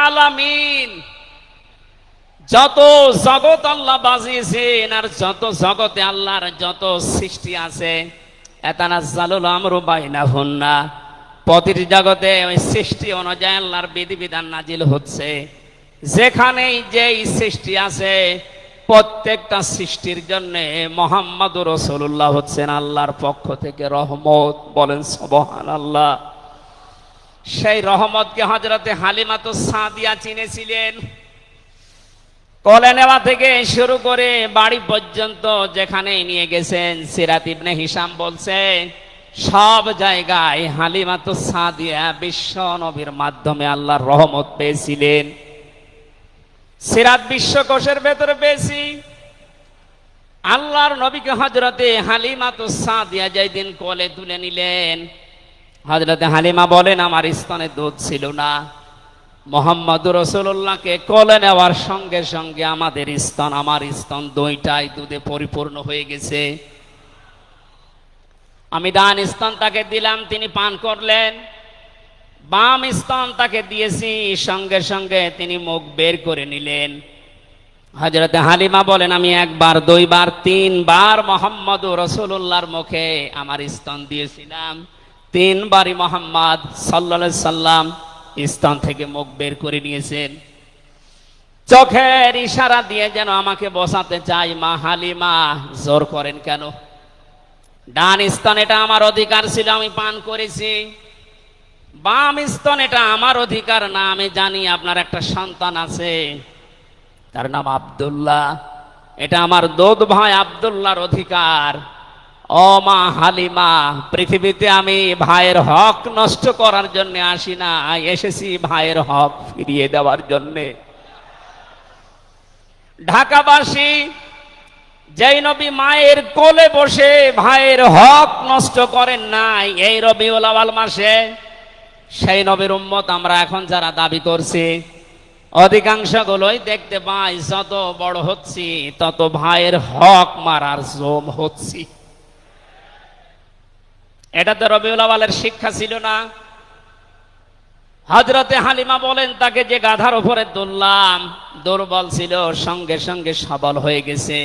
আলামিন যত জগৎ আল্লাহ বাজিয়েছেন আর যত জগতে আল্লাহর যত সৃষ্টি আছে, এতানাজ্জালুল আমরু বাইনাহুন্না, প্রতিটি জগতে ওই সৃষ্টি অনুযায়ী আল্লাহর বিধিবিধান নাজিল হচ্ছে। যেখানেই যেই সৃষ্টি আছে প্রত্যেকটা সৃষ্টির জন্য মুহাম্মদুর রাসূলুল্লাহ হচ্ছেন আল্লাহর পক্ষ থেকে রহমত। বলেন সুবহানাল্লাহ। সেই রহমতকে হযরতে হালিমাতুস সাদিয়া চিনেছিলেন। কোলে নেওয়া থেকে শুরু করে বাড়ি পর্যন্ত যেখানে নিয়ে গেছেন, সিরাত ইবনে হিশাম বলছে সব জায়গায় হালিমাতুস সাদিয়া বিশ্ব নবীর মাধ্যমে আল্লাহর রহমত পেয়েছিলেন। সিরাত বিশ্বকোষের ভেতরে পেয়েছি আল্লাহর নবীকে হযরতে হালিমাতুস সাদিয়া যেদিন কোলে তুলে নিলেন, হযরতে হালিমা বলেন আমার স্তনে দুধ ছিল না, মুহাম্মদুর রাসূলুল্লাহকে কোলে নেওয়ার সঙ্গে সঙ্গে আমাদের স্তন, আমার স্তন দুইটাই দুধে পরিপূর্ণ হয়ে গেছে। আমি ডান স্তন তাকে দিলাম, তিনি পান করলেন। বাম স্তন তাকে দিয়েছি, সঙ্গে সঙ্গে তিনি মুখ বের করে নিলেন। হযরতে হালিমা বলেন আমি একবার, দুইবার, তিনবার মুহাম্মদুর রাসূলুল্লাহর মুখে আমার স্তন দিয়েছিলাম। তিনবারই মুহাম্মদ সাল্লাল্লাহু আলাইহি সাল্লাম স্তন থেকে মুখ বের করে নিয়েছেন। চোখের ইশারা দিয়ে যেন আমাকে বসাতে চাই, মা হালিমা জোর করেন কেন? ডান স্তন এটা আমার অধিকার ছিল, আমি পান করেছি। বাম স্তন এটা আমার অধিকার না। আমি জানি আপনার একটা সন্তান আছে, তার নাম আব্দুল্লাহ, এটা আমার দুধ ভাই আব্দুল্লাহর অধিকার। ও মা হালিমা, পৃথিবীতে আমি ভাইয়ের হক নষ্ট করার জন্য আসি না, এসেছি ভাইয়ের হক ফিরিয়ে দেওয়ার জন্য। ঢাকাবাসী যেই নবী মায়ের কোলে বসে ভাইয়ের হক নষ্ট করেন নাই এই রবিউল আউয়াল মাসে, সেই নবীর উম্মত আমরা এখন যারা দাবি করছি, অধিকাংশ গুলোই দেখতে পাই যত বড় হচ্ছি তত ভাইয়ের হক মারার জম হচ্ছি। এটা তো রবিউল আউয়ালের শিক্ষা ছিল না। হযরতে হালিমা বলেন তাকে যে গাধার উপরে তুললাম, দুর্বল ছিল, সঙ্গে সঙ্গে সবল হয়ে গেছে।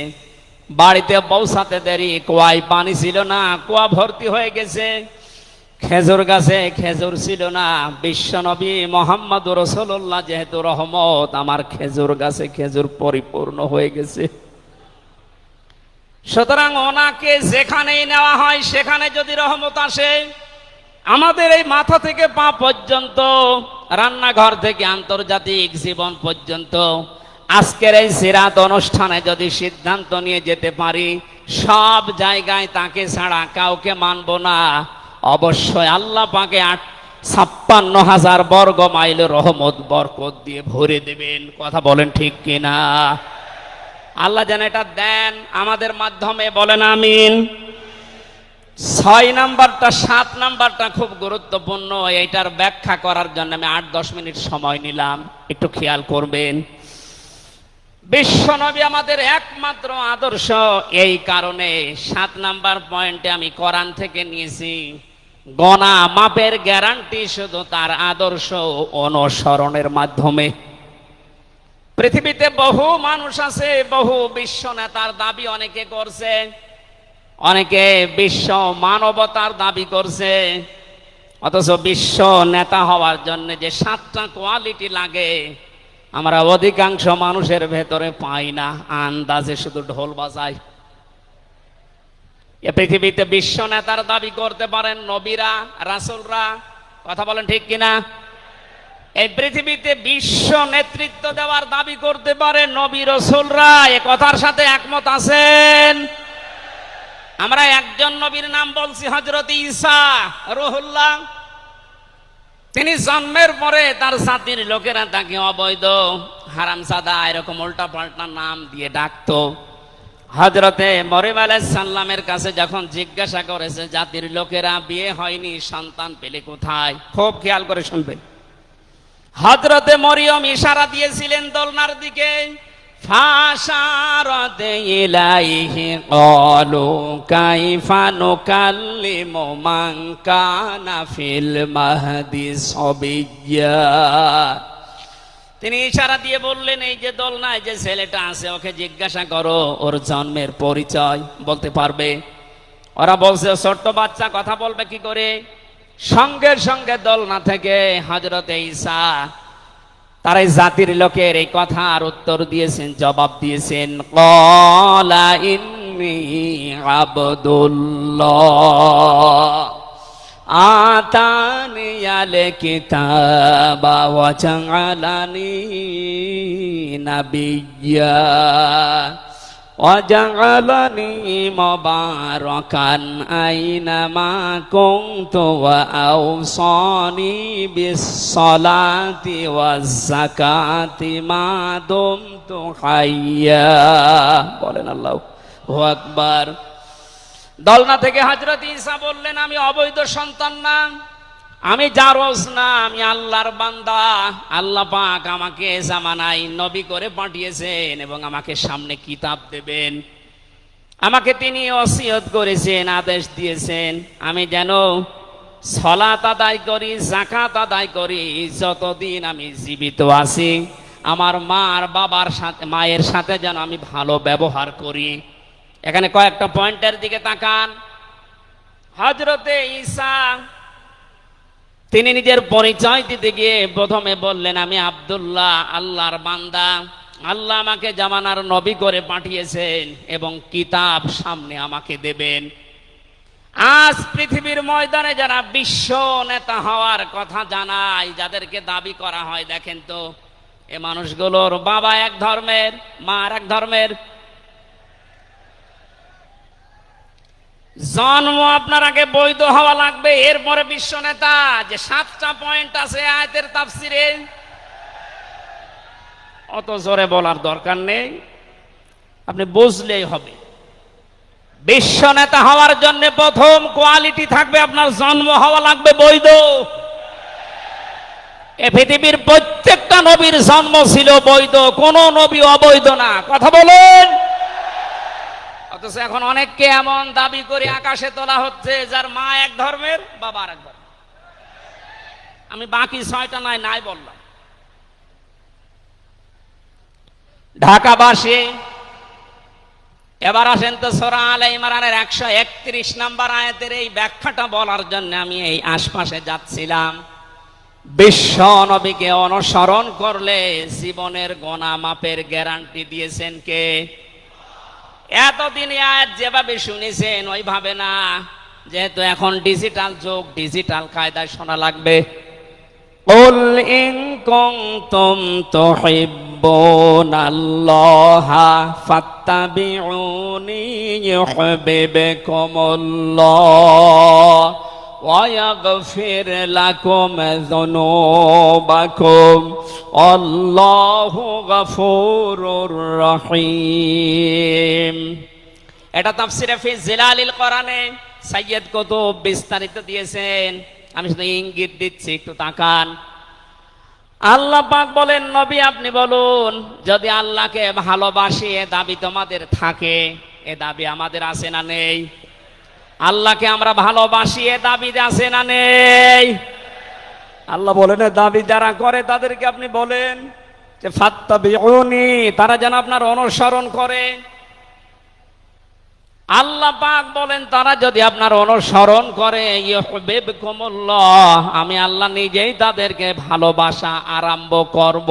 বাড়িতে পৌঁছাতে দেরি, কুয়ায় পানি ছিল না, কুয়া ভর্তি হয়ে গেছে। খেজুর গাছে খেজুর ছিল না, বিশ্বনবী মুহাম্মদুর রাসূলুল্লাহ যেহেতু রহমত, আমার খেজুর গাছে খেজুর পরিপূর্ণ হয়ে গেছে। সুতরাং ওনাকে যেখানেই নেওয়া হয় সেখানে যদি রহমত আসে, আমাদের এই মাথা থেকে পা পর্যন্ত, রান্নাঘর থেকে আন্তর্জাতিক জীবন পর্যন্ত, আজকের এই সিরাত অনুষ্ঠানে যদি সিদ্ধান্ত নিয়ে যেতে পারি সব জায়গায় তাকে ছাড়া কাউকে মানব না, অবশ্যই আল্লাহ পাকে 56,000 বর্গ মাইল রহমত বরকত দিয়ে ভরে দেবেন। কথা বলেন ঠিক কিনা? আল্লাহ যেন এটা দেন আমাদের মাধ্যমে, বলেন আমিন। 6 নাম্বারটা 7 নাম্বারটা খুব গুরুত্বপূর্ণ, এইটার ব্যাখ্যা করার জন্য আমি 8-10 মিনিট সময় নিলাম, একটু খেয়াল করবেন। বিশ্বনবী আমাদের একমাত্র আদর্শ, এই কারণে 7 নাম্বার পয়েন্টে আমি কোরআন থেকে নিয়েছি। গণা মাপের গ্যারান্টি শুধু তার আদর্শ অনুসরণের মাধ্যমে। পৃথিবীতে বহু মানুষ আছে, বহু বিশ্ব নেতার দাবি অনেকে করছে, অনেকে বিশ্ব মানবতার দাবি করছে, অথচ বিশ্ব নেতা হওয়ার জন্য যে 7টা কোয়ালিটি লাগে আমরা অধিকাংশ মানুষের ভেতরে পাই না, আন্দাজে শুধু ঢোল বাজায়। এ পৃথিবীতে বিশ্ব নেতার দাবি করতে পারেন নবীরা, রাসূলরা। কথা বলেন ঠিক কিনা? এই পৃথিবীতে বিশ্ব নেতৃত্ব দেওয়ার দাবি করতে পারে নবী রাসূলরা। এ কথার সাথে একমত আছেন? আমরা একজন নবীর নাম বলছি, হযরত ঈসা রূহুল্লাহ। তিনি জন্মের পরে তার জাতির লোকেরা তাকে অবৈধ, হারামজাদা, এরকম উল্টা পাল্টা নাম দিয়ে ডাকতো। হযরতে মরিয়ম আলাইহিস সালামের কাছে যখন জিজ্ঞাসা করেছে জাতির লোকেরা বিয়ে হয়নি, সন্তান পেলে কোথায়, খুব খেয়াল করে শুনবেন। হযরতে মরিয়ম ইশারা দিয়েছিলেন দোলনার দিকে, فأشارت إليه قالوا كيف نكلم من كان في المهد صبيا। তিনি ইশারা দিয়ে বললেন, এই যে দোলনায় যে ছেলেটা আছে ওকে জিজ্ঞাসা করো ওর জন্মের পরিচয় বলতে পারবে। ওরা বলছে ছোট্ট বাচ্চা কথা বলবে কি করে। সঙ্গে সঙ্গে দোলনা থেকে হযরত ঈসা তার এই জাতির লোকের এই কথার উত্তর দিয়েছেন, জবাব দিয়েছেন, ক্বালা ইন্নী আবদুল্লাহ আতানিয়াল কিতাবা ওয়া জাআলানি নাবিয়্যা ওয়া জাআলানি মুবারাকান আইনামা কুনতু ওয়া আওসানি বিস-সালাতি ওয়াজ-যাকাতি মা দুমতু হাইয়্যা। বলেন আল্লাহু আকবার। দোলনা থেকে হযরত ঈসা বললেন, আমি অবৈধ সন্তান না, আমি জারজ না, আমি আল্লাহর বান্দা। আল্লাহ পাক আমাকে জামানায় নবী করে পাঠিয়েছেন এবং আমাকে সামনে কিতাব দেবেন। আমাকে তিনি ওসিয়ত করেছেন, আদেশ দিয়েছেন আমি যেন সালাত আদায় করি, যাকাত আদায় করি যতদিন আমি জীবিত আছি। আমার মায়ের সাথে যেন আমি ভালো ব্যবহার করি। এখানে কয়েকটা পয়েন্টের দিকে তাকান। হযরতে ঈসা তিনি নিজের পরিচয় দিতে গিয়ে প্রথমে বললেন, আমি আব্দুল্লাহ, আল্লাহর বান্দা। আল্লাহ আমাকে জামানার নবী করে পাঠিয়েছেন এবং কিতাব সামনে আমাকে দেবেন। আজ পৃথিবীর ময়দানে যারা বিশ্ব নেতা হওয়ার কথা জানায়, যাদেরকে দাবি করা হয়, দেখেন তো এ মানুষগুলোর বাবা এক ধর্মের, মা আর এক ধর্মের। জন্ম আপনার আগে বৈধ হওয়া লাগবে, এরপরে বিশ্ব নেতা। যে 7টা পয়েন্ট আছে আয়াতের তাফসিরে, অত জোরে বলার দরকার নেই, আপনি বুঝলেই হবে। বিশ্ব নেতা হওয়ার জন্য প্রথম কোয়ালিটি থাকবে, আপনার জন্ম হওয়া লাগবে বৈধ। এ পৃথিবীর প্রত্যেকটা নবীর জন্ম ছিল বৈধ, কোন নবী অবৈধ না। কথা বলেন। অথচ এখন অনেককে এমন দাবি করে আকাশে তোলা হচ্ছে যার মা এক ধর্মের, বাবা আর এক ধর্মের। আমি বাকি 6টা নাই বললাম। ঢাকাবাসী, এবার আসেন তো সূরা আলে ইমরানের 131 নম্বর আয়াতের এই ব্যাখ্যাটা বলার জন্য আমি এই আশপাশে যাচ্ছিলাম। বিশ্ব নবীকে অনুসরণ করলে জীবনের গুনাহ মাপের গ্যারান্টি দিয়েছেন কে? এতদিন আয়াত যেভাবে শুনেছেন ওইভাবে না, যেহেতু এখন ডিজিটাল যুগ, ডিজিটাল কায়দায় শোনা লাগবে। কুল ইন কুনতুম তুহিব্বুনাল্লাহা ফাত্তাবিউনি ইউহিব্বুকুমুল্লাহ ওয়া ইয়াগফির লাকুম যুনুবাকুম আল্লাহু গফুরুর রহিম। এটা তাফসিরে ফি জিলালিল কোরআনে সাইয়্যিদ কুতুব বিস্তারিত দিয়েছেন, আমি শুধু ইঙ্গিত দিচ্ছি, একটু তাকান। আল্লাহ পাক বলেন, নবী আপনি বলুন, যদি আল্লাহকে ভালোবাসি এ দাবি তোমাদের থাকে, এ দাবি আমাদের আছে না নেই? আল্লাহকে আমরা ভালোবাসি এ দাবি আছে না নেই? আল্লাহ বলেন দাবি যারা করে তাদেরকে আপনি বলেন যে ফাত্তাবিউনি, তারা যেন আপনার অনুসরণ করে। আল্লাহ পাক বলেন তারা যদি আপনার অনুসরণ করে ইউহিব্বুকুমুল্লাহ, আমি আল্লাহ নিজেই তাদেরকে ভালোবাসা আরম্ভ করব।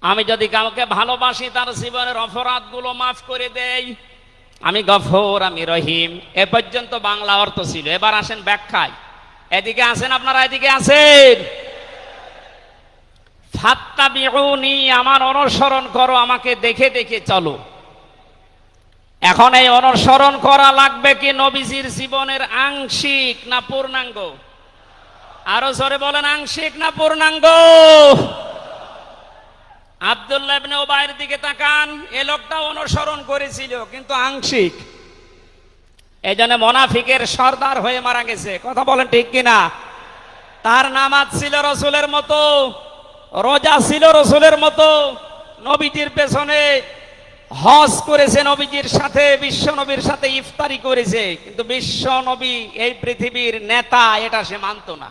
আমি যদি কাউকে ভালোবাসি তার জীবনের অপরাধগুলো মাফ করে দেই, আমি গফুর, আমি রহিম। এ পর্যন্ত বাংলা অর্থ ছিল। এবার আসেন ব্যাখ্যায়। এদিকে আসেন আপনারা, এদিকে আসেন। ফাত্তাবিউনি, আমার অনুসরণ করো, আমাকে দেখে দেখে চলো। এখন এই অনুসরণ করা লাগবে কি নবীজির জীবনের আংশিক না পূর্ণাঙ্গ? আরো জোরে বলেন, আংশিক না পূর্ণাঙ্গ? আব্দুল্লাহ ইবনে উবাইয়ের দিকে তাকান, এ লোকটা অনুসরণ করেছিল কিন্তু আংশিক। এই জন্য মুনাফিকের সর্দার হয়ে মারা গেছে। কথা বলেন ঠিক কিনা? তার নামাজ ছিল রসুলের মতো, রোজা ছিল রসুলের মতো, নবীজির পেছনে হজ করেছে, নবীজির সাথে বিশ্ব নবীর সাথে ইফতারি করেছে, কিন্তু বিশ্ব নবী এই পৃথিবীর নেতা এটা সে মানত না।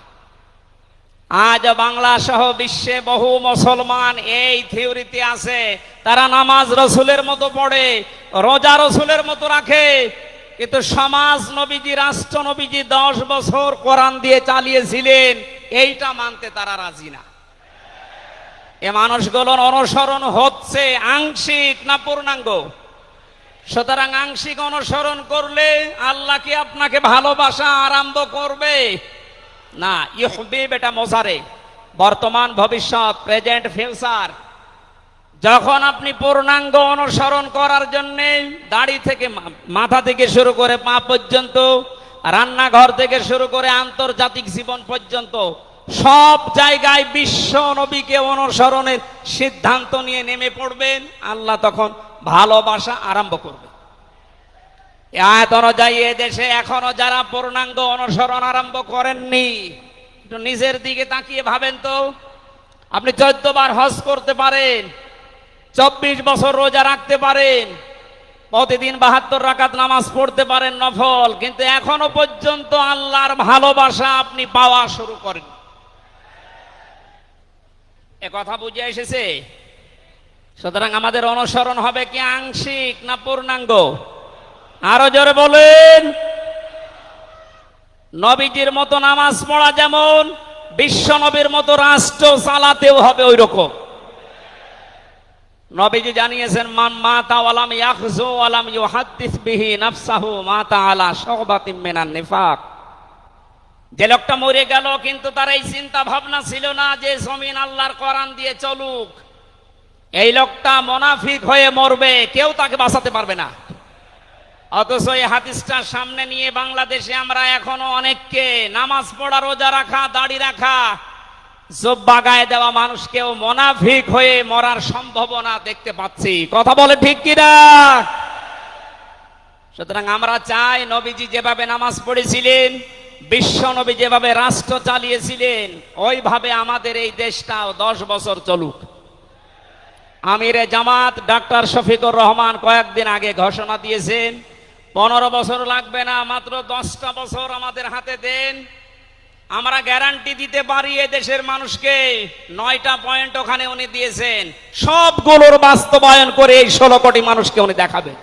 আজ বাংলা সহ বিশ্বে বহু মুসলমান এই থিওরিতে আছে, তারা নামাজ রসুলের মতো পড়ে, রোজা রসুলের মতো রাখে, কিন্তু সমাজ নবীজি, রাষ্ট্র নবীজি 10 বছর কোরআন দিয়ে চালিয়েছিলেন, এইটা মানতে তারা রাজি না। এ মানুষগুলোর অনুসরণ হচ্ছে আংশিক না পূর্ণাঙ্গ? সুতরাং আংশিক অনুসরণ করলে আল্লাহ কি আপনাকে ভালোবাসা আরম্ভ করবে? না। ইহবিব এটা মোজারে, বর্তমান ভবিষ্যৎ, প্রেজেন্ট ফিউচার। যখন আপনি পূর্ণাঙ্গ অনুসরণ করার জন্য দাড়ি থেকে মাথা থেকে শুরু করে পা পর্যন্ত, রান্নাঘর থেকে শুরু করে আন্তর্জাতিক জীবন পর্যন্ত সব জায়গায় বিশ্ব নবীকে অনুসরণের সিদ্ধান্ত নিয়ে নেমে পড়বেন, আল্লাহ তখন ভালোবাসা আরম্ভ করবে। আয়াত অনুযায়ী এদেশে এখনো যারা পূর্ণাঙ্গ অনুসরণ আরম্ভ করেননি, একটু নিজের দিকে তাকিয়ে ভাবেন তো। আপনি 14 বার হজ করতে পারেন, 24 বছর রোজা রাখতে পারেন, প্রতিদিন 72 রাকাত নামাজ পড়তে পারেন নফল, কিন্তু এখনো পর্যন্ত আল্লাহর ভালোবাসা আপনি পাওয়া শুরু করেন। এ কথা বুঝে এসেছে? সুতরাং আমাদের অনুসরণ হবে কি আংশিক না পূর্ণাঙ্গ? আরো জোরে বলেন। নবীজির মতো নামাজ পড়া যেমন, বিশ্ব নবীর মতো রাষ্ট্র চালাতেও হবে ওই রকম। নবীজি জানিয়েছেন, মান মাতা ওয়ালাম ইয়াখযু ওয়ালাম ইউহাদ্দিস বিহি নাফসাহু মাতা আলা শুবাতিন মিনান নিফাক। যে লোকটা মরে গেল কিন্তু তার এই চিন্তা ভাবনা ছিল না যে জমিন আল্লাহর কোরআন দিয়ে চলুক, এই লোকটা মুনাফিক হয়ে মরবে, কেউ তাকে বাঁচাতে পারবে না। অথচ এই হাদিসটা সামনে নিয়ে বাংলাদেশে আমরা এখনো অনেককে নামাজ পড়া, রোজা রাখা, দাড়ি রাখা, জুব্বা গায়ে দেওয়া মানুষকেও মুনাফিক হয়ে মরার সম্ভাবনা দেখতে পাচ্ছি। কথা বলে ঠিক কিনা? সুতরাং আমরা চাই নবীজি যেভাবে নামাজ পড়েছিলেন, বিশ্ব নবী যেভাবে রাষ্ট্র চালিয়েছিলেন, ওইভাবে আমাদের এই দেশটাও 10 বছর চলুক। আমিরে জামাত ডাক্তার শফিকুর রহমান কয়েকদিন আগে ঘোষণা দিয়েছেন, 15 বছর লাগবে না, মাত্র 10টা বছর আমাদের হাতে দেন, আমরা গ্যারান্টি দিতে পারি এ দেশের মানুষকে। 9টা পয়েন্ট ওখানে উনি দিয়েছেন, সবগুলোর বাস্তবায়ন করে এই 16 কোটি মানুষকে উনি দেখাবেন।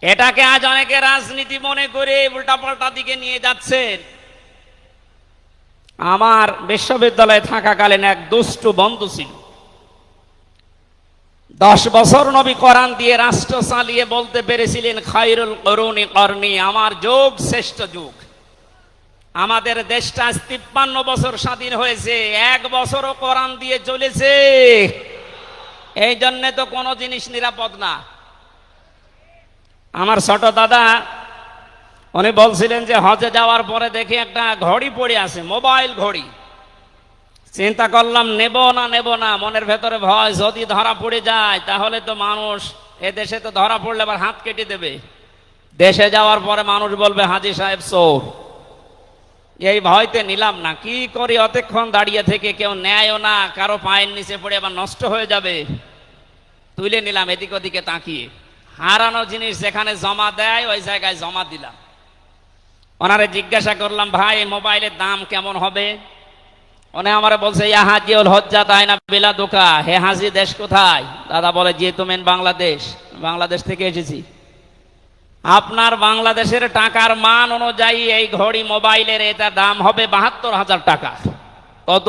এটাকে আজ অনেকে রাজনীতি মনে করে উল্টাপাল্টা দিকে নিয়ে যাচ্ছেন। আমার বিশ্ববিদ্যালয়ে থাকাকালীন এক দুষ্টু বন্ধু ছিল, 10 বছর নবী কোরআন দিয়ে রাষ্ট্র চালিয়ে বলতে পেরেছিলেন, খায়রুল কুরুনি করনি, আমার যুগ শ্রেষ্ঠ যুগ। আমাদের দেশটা 53 বছর স্বাধীন হয়েছে, 1 বছরও কোরআন দিয়ে চলেছে। এই জন্য তো কোনো জিনিস নিরাপদ না। আমার ছোট দাদা উনি বলছিলেন যে হজে যাওয়ার পরে দেখি একটা ঘড়ি পড়ে আছে, মোবাইল ঘড়ি। চিন্তা করলাম নেব না, মনের ভেতরে ভয়, যদি ধরা পড়ে যায় তাহলে তো মানুষ, এ দেশে তো ধরা পড়লে আবার হাত কেটে দেবে, দেশে যাওয়ার পরে মানুষ বলবে হাজী সাহেব চোর। এই ভয়তে নিলাম না। কি করি, অতক্ষণ দাঁড়িয়ে থেকে কেউ নেয়ও না, কারো পায়ের নিচে পড়ে আবার নষ্ট হয়ে যাবে। তুলে নিলাম এদিক ওদিকে তাকিয়ে। হারানো জিনিস যেখানে জমা দেয় ওই জায়গায় জমা দিলাম। ওনারে জিজ্ঞাসা করলাম, ভাই মোবাইলের দাম কেমন হবে? উনি আমারে বলছে, ইয়া হাজিউল হজ্জাত আইনা বিলাদুকা, হে হাজি দেশ কোথায়? দাদা বলে, জি তুমেন বাংলাদেশ। বাংলাদেশ থেকে এসেছি। আপনার বাংলাদেশের টাকার মান অনুযায়ী এই ঘড়ি মোবাইলের এটা দাম হবে 72,000 টাকা। কত?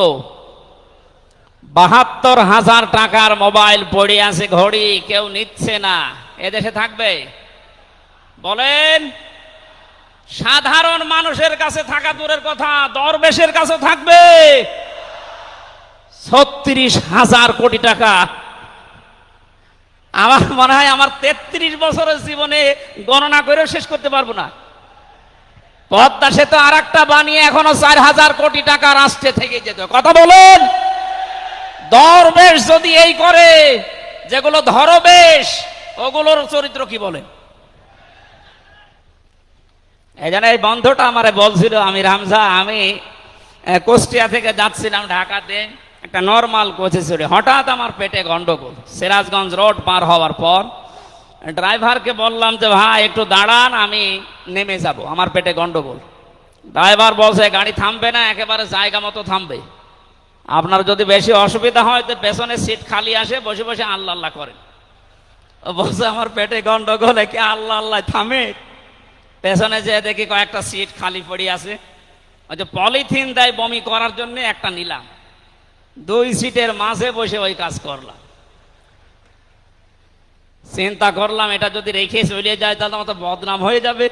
72,000 টাকার মোবাইল পড়ে আছে, ঘড়ি কেউ নিচ্ছে না। এদেশে থাকবে? বলেন। সাধারণ মানুষের কাছে থাকা দূরের কথা, দরবেশের কাছে থাকবে 36,000 কোটি টাকা। আমার মনে হয় আমার 33 বছরের জীবনে গণনা করেও শেষ করতে পারবো না। পদ্মা সেতু আর একটা বানিয়ে এখনো 4,000 কোটি টাকা রাষ্ট্রে থেকে যেত। কথা বলেন। দরবেশ যদি এই করে, যেগুলো ধরবেশ ওগুলোর চরিত্র কি বলেন? এই জন্য এই বন্ধুটা আমারে বলছিল, আমি রামজা, আমি কুষ্টিয়া থেকে যাচ্ছিলাম ঢাকাতে, একটা নর্মাল কোচে চড়ে হঠাৎ আমার পেটে গন্ডগোল। সিরাজগঞ্জ রোড পার হওয়ার পর ড্রাইভারকে বললাম যে ভাই একটু দাঁড়ান, আমি নেমে যাব, আমার পেটে গন্ডগোল। ড্রাইভার বলছে গাড়ি থামবে না, একেবারে জায়গা মতো থামবে। আপনার যদি বেশি অসুবিধা হয় তো পেছনের সিট খালি আসে, বসে বসে আল্লাহ আল্লাহ করেন। ও বলছে আমার পেটে গন্ডগোল, একে আল্লাহ আল্লাহ থামে? পেছনে যে দেখি কয়েকটা সিট খালি পড়ে আছে, ওই যে পলিথিন দেয় বমি করার জন্য, একটা নিলাম, 2 সিটের মাঝে বসে ওই কাজ করলাম। চিন্তা করলাম এটা যদি রেখে চলে যায় তাহলে আমার তো বদনাম হয়ে যাবে।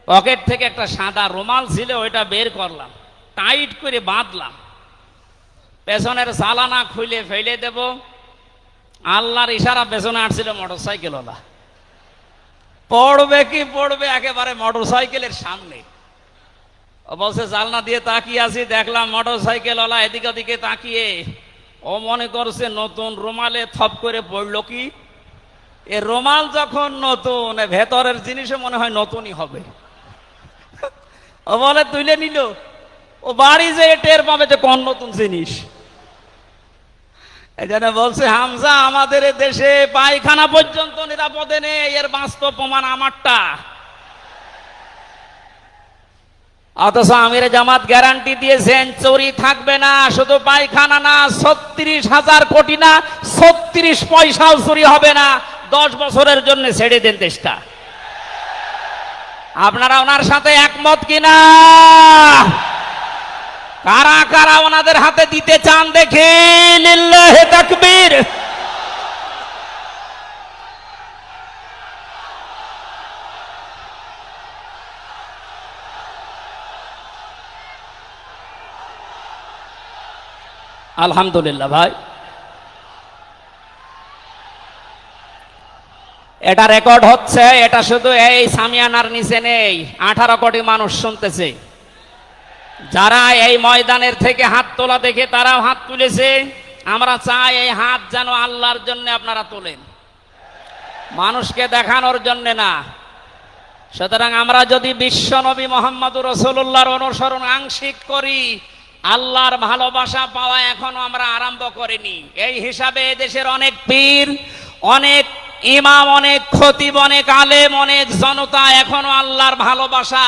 পকেট থেকে একটা সাদা রুমাল ছিল, ওইটা বের করলাম, টাইট করে বাঁধলাম, পেছনের চালানা খুলে ফেলে দেব। আল্লাহর ইশারা পেছনে আসছিল মোটরসাইকেলওয়ালা, পড়বে কি পড়বে একেবারে মোটরসাইকেলের সামনে। ও বলছে জানলা দিয়ে তাকিয়ে আছি, দেখলাম মোটরসাইকেলওয়ালা এদিকে ওদিকে তাকিয়ে ও মনে করছে নতুন রুমালে থপ করে পড়লো কি। এ রুমাল যখন নতুন, ভেতরের জিনিসও মনে হয় নতুনই হবে। ও বলে তুলে নিল, ও বাড়ি যেয়ে টের পাবে যে কোন নতুন জিনিস। এই জন্য বলছে হামজা, আমাদের দেশে পায়খানা পর্যন্ত নিরাপদে নেই, এর বাস্তব প্রমাণ আমারটা। অথচ আমির জামাত গ্যারান্টি দিয়েছেন চুরি থাকবে না, শুধু পায়খানা না, 36,000 কোটি না, 36 পয়সাও চুরি হবে না। 10 বছরের জন্য ছেড়ে দেন দেশটা। আপনারা ওনার সাথে একমত কিনা? কারা কারা ওনাদের হাতে দিতে চান দেখে? লিল্লাহি তাকবীর। আলহামদুলিল্লাহ ভাই, এটা রেকর্ড হচ্ছে। এটা শুধু এই সামিয়ানার নিচে নেই, 18 কোটি মানুষ শুনতেছে। যারা এই ময়দানের থেকে হাত তোলা দেখে তারাও হাত তুলেছে। আমরা চাই এই হাত যেন আল্লাহর জন্য আপনারা তোলেন, মানুষকে দেখানোর জন্য না। সুতরাং আমরা যদি বিশ্ব নবী মোহাম্মদুর রাসূলুল্লাহর অনুসরণ আংশিক করি, আল্লাহর ভালোবাসা পাওয়া এখনো আমরা আরম্ভ করিনি। এই হিসাবে দেশের অনেক পীর, অনেক ইমাম, অনেক খতিব, অনেক আলেম, অনেক জনতা এখনো আল্লাহর ভালোবাসা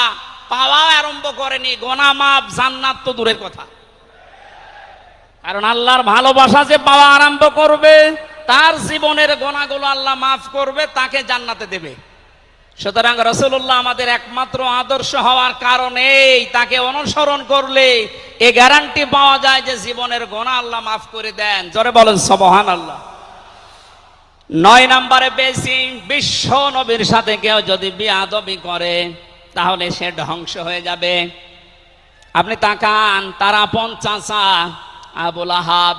পাওয়া আরম্ভ করেনি। গোনা মাফ, জান্নাত তো দূরের কথা। কারণ আল্লাহর ভালোবাসা যে পাওয়া আরম্ভ করবে, তার জীবনের গোনাগুলো আল্লাহ মাফ করবে, তাকে জান্নাতে দেবে। সুতরাং রাসূলুল্লাহ আমাদের একমাত্র আদর্শ হওয়ার কারণেই তাকে অনুসরণ করলে এ গ্যারান্টি পাওয়া যায় যে জীবনের গোনা আল্লাহ মাফ করে দেন। জোরে বলেন সুবহানাল্লাহ। 9 নম্বরে পেয়েছি, বিশ্ব নবীর সাথে কেউ যদি বিয়াদবি করে তাহলে সে ধ্বংস হয়ে যাবে। আপনি তাকান, তার আপন চাচা আবু লাহাব,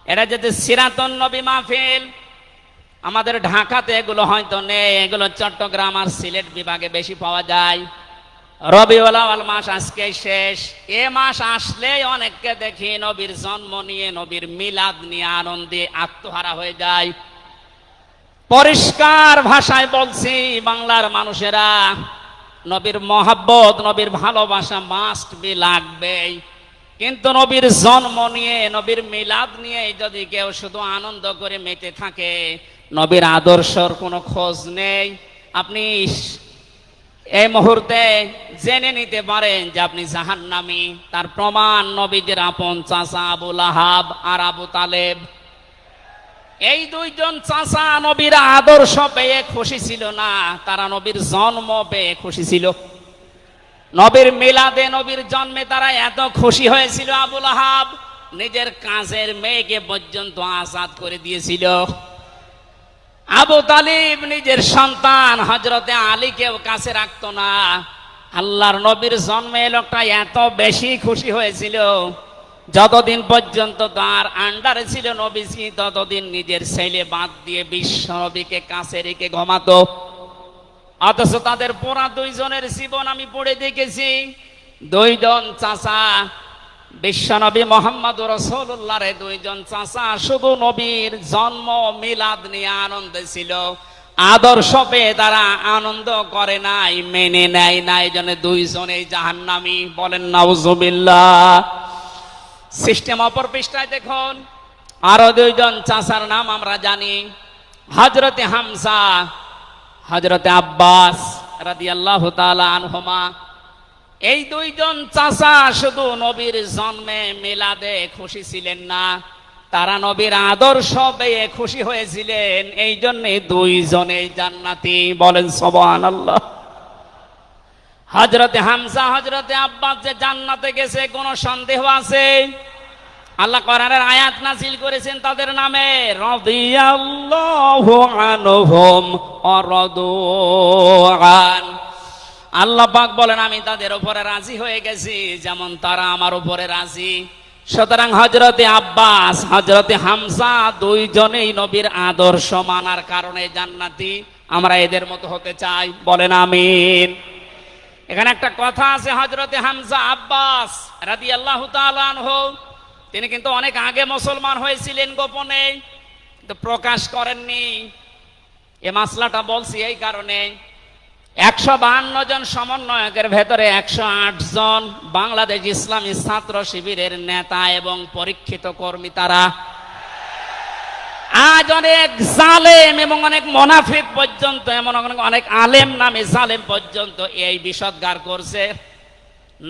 এরা যদি সিরাতুন নবী মাহফিল, আমাদের ঢাকাতে এগুলো হয়তো নেই, এগুলো চট্টগ্রাম আর সিলেট বিভাগে বেশি পাওয়া যায়। রবিউল আউয়াল মাস আজকে শেষ, এ মাস আসলেই অনেককে দেখি নবীর জন্ম নিয়ে, নবীর মিলাদ নিয়ে আনন্দে আত্মহারা হয়ে যায়। পরিষ্কার ভাষায় বলছি, বাংলার মানুষেরা নবীর মহাব্বত, নবীর ভালোবাসা মাস্ট বি লাগবেই। কিন্তু নবীর জন্ম নিয়ে, নবীর মিলাদ নিয়ে যদি কেউ শুধু আনন্দ করে মেতে থাকে, নবীর আদর্শর কোনো খোঁজ নেই, আপনি এই মুহূর্তে জেনে নিতে পারেন যে আপনি জাহান্নামী। তার প্রমাণ নবীদের আপন চাচা আবু লাহাব আর আবু তালেব। এই 2 জন চাচা নবীর আদর্শ পেয়ে খুশি ছিল না, তারা নবীর জন্ম পেয়ে খুশি ছিল। নবীর মিলাদে, নবীর জন্মে তারা এত খুশি হয়েছিল, আবু লাহাব নিজের কাজের মেয়েকে পর্যন্ত আজাদ করে দিয়েছিল। আবু তালিব নিজের সন্তান হযরতে আলীকেও কাছে রাখতো না। আল্লাহর নবীর জন্মে লোকটা এত বেশি খুশি হয়েছিল, যতদিন পর্যন্ত তার আন্ডারে ছিল নবীজি, ততদিন নিজের ছেলে বাদ দিয়ে বিশ্ব নবীকে কাছে রেখে ঘুমাতো। অথচ তাদের পুরা 2 জনের জীবন আমি পড়ে দেখেছি। 2 জন চাচা, বিশ্বনবী মুহাম্মদুর রাসূলুল্লাহর 2 জন চাচা শুধু নবীর জন্ম মিলাদ নিয়ে আনন্দে ছিল, আদর্শ পেয়ে তারা আনন্দ করে নাই, মেনে নেয় নাই। জন্য 2 জনেই জাহান্নামী। বলেন নাউজুবিল্লাহ। সিস্টেম অপর পৃষ্ঠায় দেখুন, আরো দুইজন চাচার নাম আমরা জানি, হযরতে হামজা, হযরতে আব্বাস রাদিয়াল্লাহু তাআলা আনহুমা। এই দুইজন চাচা শুধু নবীর জন্মে মিলাদে খুশি ছিলেন না, তারা নবীর আদর্শ পেয়ে খুশি হয়েছিলেন। এই জন্য দুইজনেই জান্নাতি, বলেন সুবহানাল্লাহ। হযরতে হামজা, হযরতে আব্বাস যে জান্নাতে গেছে কোনো সন্দেহ আছে? আল্লাহ কোরআনের আয়াত নাযিল করেছেন তাদের নামে, রাদিয়াল্লাহু আনহুম ওয়া রাদু আন। আল্লাহ পাক বলেন আমি তাদের উপরে রাজি হয়ে গেছি যেমন তারা আমার উপরে রাজি। সুতরাং হযরতে আব্বাস, হযরতে হামজা দুইজনেই নবীর আদর্শ মানার কারণে জান্নাতি। আমরা এদের মতো হতে চাই, বলেন আমিন। এখানে একটা কথা আছে, হযরতে হামজা আব্বাস রাদিয়াল্লাহু তাআলা আনহু তিনি কিন্তু অনেক আগে মুসলমান হয়েছিলেন গোপনে, কিন্তু প্রকাশ করেননি। এ মাসলাটা বলছি এই কারণে, 152 জন সমন্বয়কের ভেতরে 108 জন বাংলাদেশ ইসলামী ছাত্র শিবিরের নেতা এবং পরীক্ষিত কর্মী। তারা আজ অনেক জালেম এবং অনেক মুনাফিক পর্যন্ত, এমন অনেক আলেম নামে জালেম পর্যন্ত এই বিষদগার করছে।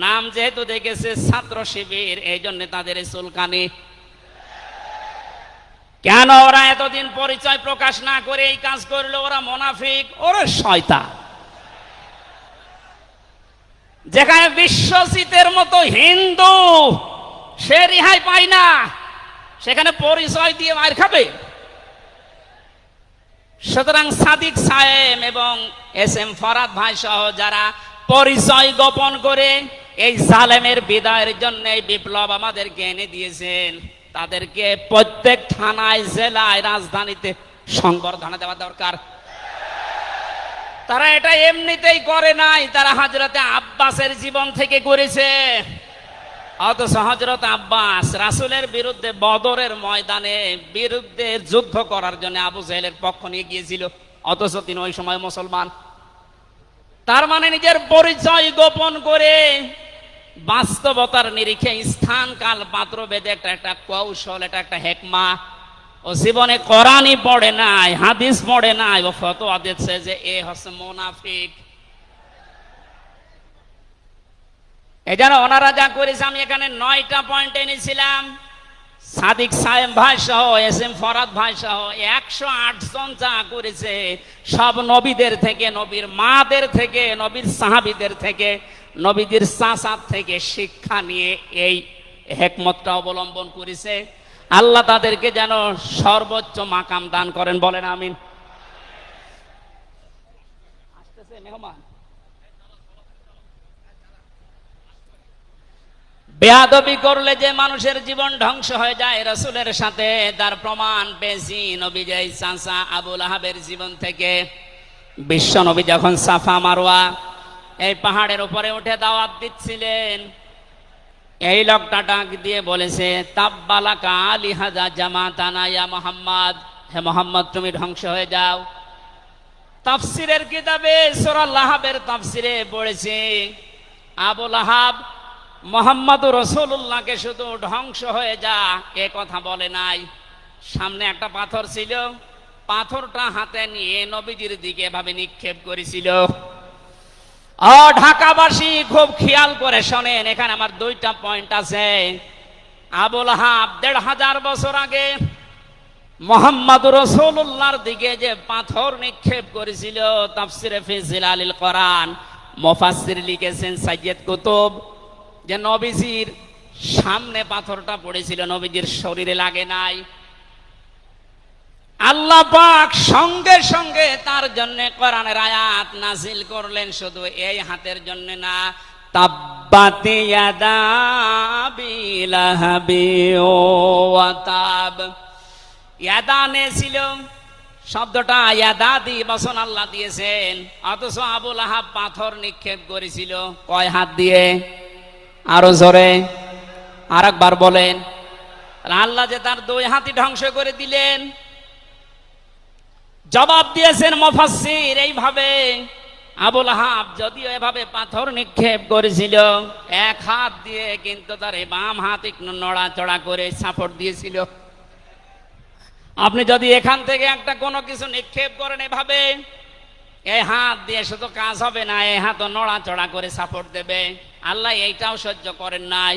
নাম যেহেতু দেখেছে ছাত্র শিবির, এই জন্য তাদের চুলকানি। কেন ওরা এতদিন পরিচয় প্রকাশ না করে এই কাজ করলো? ওরা মুনাফিক, ওরা শয়তান। যেখানে বিশ্বজিতের মতো হিন্দু সে রেহাই পায় না, সেখানে পরিচয় দিয়ে মার খাবে। সুতরাং সাদিক সাহেব এবং এস এম ফরাদ ভাই সহ যারা পরিচয় গোপন করে এই জালেমের বিদায়ের জন্য এই বিপ্লব আমাদেরকে এনে দিয়েছেন, তাদেরকে প্রত্যেক থানায়, জেলায়, রাজধানীতে সংবর্ধনা দেওয়া দরকার। তারা এটা এমনিতেই করে নাই, তারা হযরতে আব্বাসের জীবন থেকে করেছে। অথচ হযরত আব্বাস রাসূলের বিরুদ্ধে বদরের ময়দানে বিরুদ্ধে যুদ্ধ করার জন্য আবু জাহেলের পক্ষ নিয়ে গিয়েছিল, অথচ তিনি ওই সময় মুসলমান। তার মানে নিজের পরিচয় গোপন করে বাস্তবতার নিরিখে স্থান কাল পাত্র ভেদে একটা কৌশল, এটা একটা হেকমা। ও জীবনে কোরআনই পড়ে নাই, হাদিস পড়ে নাই, ও ফতোয়া দিচ্ছে যে এ হচ্ছে মুনাফিক। এই জন্য ওনারা যা করেছে, আমি এখানে 9টা পয়েন্ট এনেছিলাম। সাদিক সাহেব ভাই সহ, এস এম ফরাদ ভাই সহ 108 জন যা করেছে, সব নবীদের থেকে, নবীর মাদের থেকে, নবীর সাহাবীদের থেকে, নবীদের চাচার থেকে শিক্ষা নিয়ে এই হেকমতটা অবলম্বন করেছে। আল্লাহ তাদেরকে যেন সর্বোচ্চ মাকাম দান করেন, বলেন আমিন। আসতেছে মেহমান। বেয়াদবি করলে যে মানুষের জীবন ধ্বংস হয়ে যায় রাসূলের সাথে, তার প্রমাণ পেয়েছি নবীজের চাচা আবু লাহাবের জীবন থেকে। বিশ্ব নবী যখন সাফা মারওয়া এই পাহাড়ের উপরে উঠে দাওয়াত দিচ্ছিলেন, এই লোকটা ডাক দিয়ে বলেছে, তাব্বালাকা লিহাযা জামাতানা ইয়া মুহাম্মদ, হে মুহাম্মদ তুমি ধ্বংস হয়ে যাও। তাফসীরের কিতাবে সূরা লাহাবের তাফসীরে পড়েছে, আবু লাহাব মুহাম্মদুর রাসূলুল্লাহকে শুধু ধ্বংস হয়ে যা এ কথা বলে নাই। সামনে একটা পাথর ছিল, পাথরটা হাতে নিয়ে নবীজির দিকে এভাবে নিক্ষেপ করেছিল। ঢাকাবাসী খুব খেয়াল করে শোনেন, এখানে আমার 2টা পয়েন্ট আছে। আবু লাহাব 1500 বছর আগে মুহাম্মদুর রাসূলুল্লাহর দিকে যে পাথর নিক্ষেপ করেছিল, তাফসীরে ফি জিলালিল কোরআন মুফাসসির লিখেছেন সাইয়্যিদ কুতুব, যে নবীজির সামনে পাথরটা পড়েছিল, নবীজির শরীরে লাগে নাই। আল্লাহ পাক সঙ্গে সঙ্গে তার জন্য কোরআনের আয়াত নাযিল করলেন, শুধু এই হাতের জন্য না, তাব্বাত ইয়াদা আবি লাহাবি ওয়া তাব। ইয়াদানে ছিল শব্দটা, ইয়াদাদি বচন আল্লাহ দিয়েছেন, অথচ আবু লাহাব পাথর নিক্ষেপ করেছিল কয় হাত দিয়ে? আরো জোরে আরেকবার বলেন। আল্লাহ যে তার 2 হাতই ধ্বংস করে দিলেন। জবাব দিয়েছেন মুফাসসির এইভাবে, আবুল আহাব যদিও এভাবে পাথর নিক্ষেপ করেছিল, এক হাত দিয়ে কিন্তু তার এই বাম হাত একটু নড়াচড়া করে সাপোর্ট দিয়েছিল। আপনি যদি এখান থেকে একটা কোনো কিছু নিক্ষেপ করেন এভাবে, এই হাত দিয়ে শুধু কাজ হবে না, এই হাতও নড়াচড়া করে সাপোর্ট দেবে। আল্লাহ এইটাও সহ্য করেন নাই।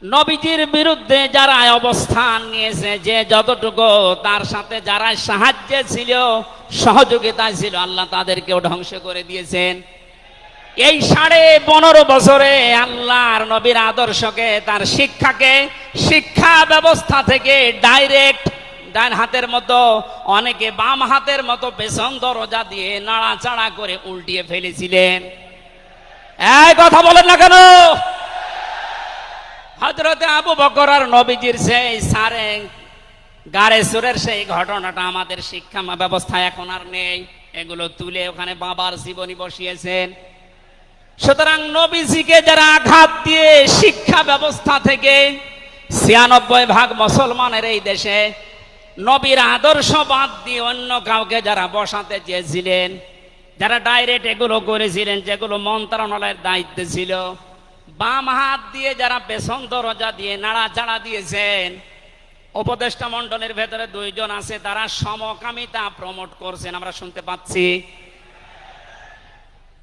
নবীজির বিরুদ্ধে যারা অবস্থান নিয়েছে, যে যতটুকু তার সাথে যারা সাহায্যে ছিল, সহযোগিতায় ছিল, আল্লাহ তাদেরকেও ধ্বংস করে দিয়েছেন। এই 15.5 বছরে আল্লাহর নবীর আদর্শকে, তার শিক্ষাকে, শিক্ষা ব্যবস্থা থেকে ডাইরেক্ট ডান হাতের মতো, অনেকে বাম হাতের মতো পেছন দরজা দিয়ে নাড়াচাড়া করে উল্টিয়ে ফেলেছিলেন। এই কথা বলেন না কেন? হযরতে আবু বকর আর নবীজির সেই সারে গারে সুরের সেই ঘটনাটা আমাদের শিক্ষা ব্যবস্থা এখন আর নেই। এগুলো তুলে ওখানে বাবার জীবনী বসিয়েছেন। সুতরাং নবীজিকে যারা আঘাত দিয়ে শিক্ষা ব্যবস্থা থেকে 96% মুসলমানের এই দেশে নবীর আদর্শ বাদ দিয়ে অন্য কাউকে যারা বসাতে চেয়েছিলেন, যারা ডাইরেক্ট এগুলো করেছিলেন, যেগুলো মন্ত্রণালয়ের দায়িত্বে ছিল, বাম হাত দিয়ে যারা পেছন দরজা দিয়ে নাড়াচাড়া দিয়েছেন, উপদেষ্টা মণ্ডলের ভেতরে 2 জন আছে, তারা সমকামিতা প্রমোট করছেন, আমরা শুনতে পাচ্ছি।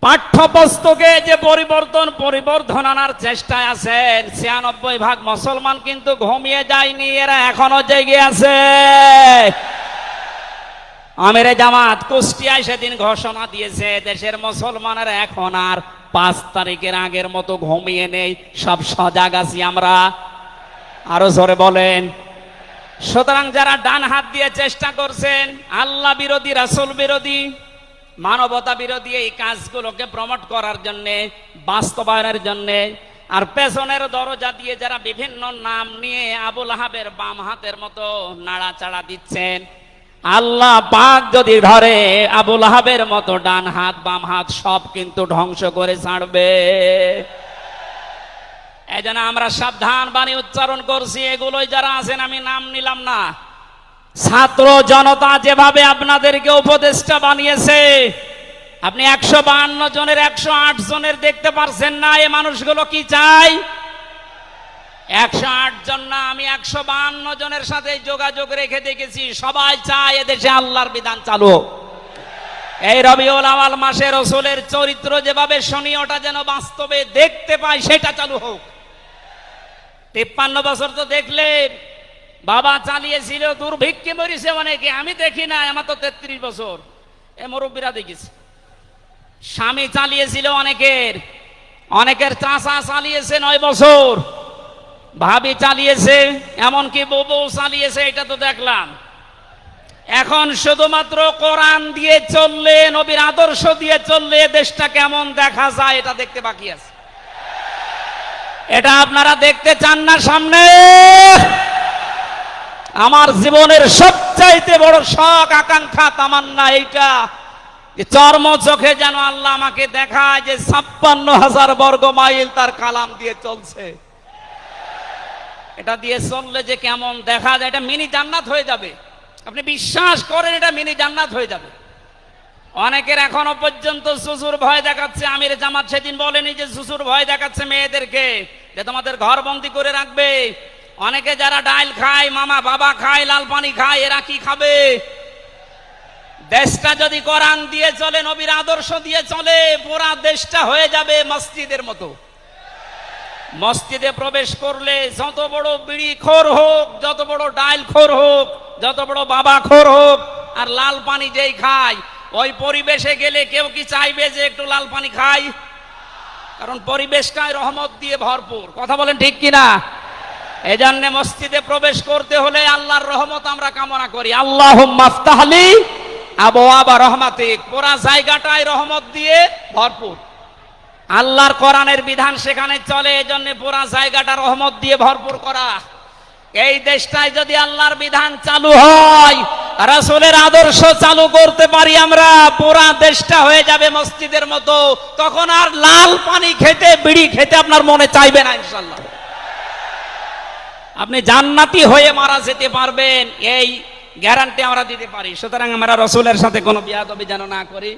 পাঠ্যপুস্তকে যে পরিবর্ধন আনার চেষ্টায় আছেন, 96% মুসলমান কিন্তু ঘুমিয়ে যায়নি, এরা এখনো জেগে আছে। আমিরে জামাত কুষ্টিয়ায় সেদিন ঘোষণা দিয়েছে, দেশের মুসলমানেরা এখন আর 5 তারিখের আগের মতো ঘুমিয়ে নেই, সব সজাগ আছি আমরা। আরো জোরে বলেন। সুতরাং যারা ডান হাত দিয়ে চেষ্টা করছেন আল্লাহ বিরোধী, রাসূল বিরোধী, মানবতা বিরোধী এই কাজগুলোকে প্রমোট করার জন্য, বাস্তবায়নের জন্য, আর পেছনের দরজা দিয়ে যারা বিভিন্ন নাম নিয়ে আবুল আহাবের বাম হাতের মতো নাড়াচাড়া দিচ্ছেন, আল্লাহ পাক যদি ধরে আবুল আহাবের মতো ডান হাত বাম হাত সব কিন্তু ধ্বংস করে ছাড়বে। এজন্য আমরা সাবধান বাণী উচ্চারণ করছি। এগুলোই যারা আছেন, আমি নাম নিলাম না, ছাত্র জনতা যেভাবে আপনাদেরকে উপদেষ্টা বানিয়েছে, আপনি 152 জনের 108 জনের দেখতে পারছেন না। এই মানুষগুলো কি চাই? 108 জন না, আমি 152 জনের সাথে যোগাযোগ রেখে দেখেছি, সবাই চায় এদেশে আল্লাহর বিধান চালু হোক। এই রবিউল আউয়াল মাসে রাসূলের চরিত্র যেভাবে শুনি, ওটা যেন বাস্তবে দেখতে পাই, সেটা চালু হোক। 53 বছর তো দেখলে বাবা চালিয়েছিল, দুর্ভিক্ষে মরিছে অনেকে, আমি দেখি না, আমার তো 33 বছর, এ মুরব্বীরা দেখেছি। স্বামী চালিয়েছিল অনেকের চাচা চালিয়েছে 9 বছর, ভাবি চালিয়েছে, এমনকি বউ চালিয়েছে, এটা তো দেখলাম। এখন শুধুমাত্র কোরআন দিয়ে চললে, নবীর আদর্শ দিয়ে চললে দেশটা কেমন দেখা যায় এটা দেখতে বাকি আছে। এটা আপনারা দেখতে চান না সামনে? আমার জীবনের সবচাইতে বড় শখ, আকাঙ্ক্ষা, তামান্না এইটা, চর্ম চোখে যেন আল্লাহ আমাকে দেখায় যে 56,000 বর্গ মাইল তার কালাম দিয়ে চলছে। এটা দিয়ে চললে যে কেমন দেখা যায়, এটা মিনি জান্নাত হয়ে যাবে। আপনি বিশ্বাস করেন, এটা মিনি জান্নাত হয়ে যাবে। অনেকের এখনো পর্যন্ত শ্বশুর ভয় দেখাচ্ছে। আমির জামাত সেদিন বলেনি যে শ্বশুর ভয় দেখাচ্ছে মেয়েদেরকে যে তোমাদের ঘর বন্দি করে রাখবে। অনেকে যারা ডাল খায়, মামা বাবা খায়, লাল পানি খায়, এরা কি খাবে? দেশটা যদি কোরআন দিয়ে চলে, নবীর আদর্শ দিয়ে চলে, পুরা দেশটা হয়ে যাবে মসজিদের মতো। মসজিদে প্রবেশ করলে যত বড় বিড়ি খোর হোক, যত বড় ডাল খোর হোক, যত বড় বাবা খোর হোক, আর লাল পানি যেই খায়, ওই পরিবেশে গেলে কেউ কি চাইবে যে একটু লাল পানি খাই? কারণ পরিবেশটাই রহমত দিয়ে ভরপুর। কথা বলেন ঠিক কিনা? এই জন্য মসজিদে প্রবেশ করতে হলে আল্লাহর রহমত আমরা কামনা করি। আল্লাহুম্মা আফতাহলি আবওয়াবা রহমাতিক। পুরা জায়গাটাই রহমত দিয়ে ভরপুর। আল্লাহর কোরআনের বিধান সেখানে চলে, এজন্য পুরা জায়গাটা রহমত দিয়ে ভরপুর করা। এই দেশটায় যদি আল্লাহর বিধান চালু হয়, রাসূলের আদর্শ চালু করতে পারি আমরা, পুরা দেশটা হয়ে যাবে মসজিদের মতো। তখন আর লাল পানি খেতে, বিড়ি খেতে আপনার মনে চাইবে না ইনশাআল্লাহ। আপনি জান্নাতি হয়ে মারা যেতে পারবেন, এই গ্যারান্টি আমরা দিতে পারি। সুতরাং আমরা রাসূলের সাথে কোনো বিয়াদবি যেন না করি।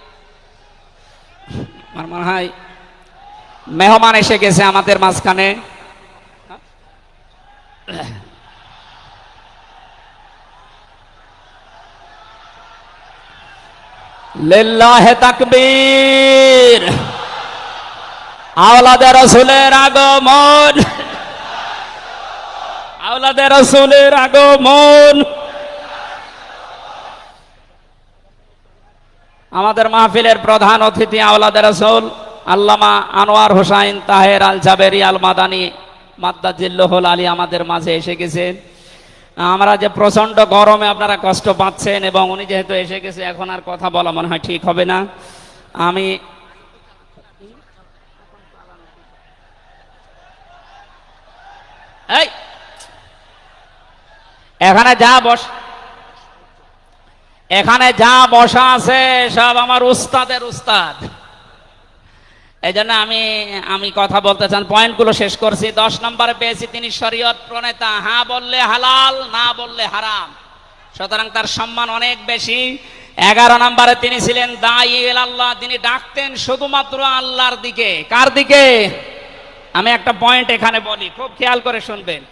আমার মনে হয় মেহমান এসে গেছে আমাদের মাঝখানে। লিল্লাহে তাকবীর। আওলাদে রাসূলের আগমন, আওলাদে রাসূলের আগমন। আমাদের মাহফিলের প্রধান অতিথি আওলাদে রাসূল আল্লামা আনোয়ার হোসাইন তাহের আল জাবেরি আল মাদানী মাদ্দাজিল্লাহুল আলী আমাদের মাঝে এসে গেছেন। আমরা যে প্রচন্ড গরমে আপনারা কষ্ট পাচ্ছেন এবং উনি যেহেতু এসে গেছে এখন আর কথা বলা মনে হয় ঠিক হবে না। আমি এই এখানে যা বসা আছে সব আমার উস্তাদের উস্তাদ। এই জন্য আমি কথা বলতে চান, পয়েন্টগুলো শেষ করছি। 10 নম্বরে পেয়েছি তিনি শরীয়ত প্রণেতা, হ্যাঁ বললে হালাল, না বললে হারাম, সুতরাং তার সম্মান অনেক বেশি। 11 নম্বরে তিনি ছিলেন দাঈ ইলাল্লাহ, তিনি ডাকতেন শুধুমাত্র আল্লাহর দিকে। কার দিকে? আমি একটা পয়েন্ট এখানে বলি, খুব খেয়াল করে শুনবেন।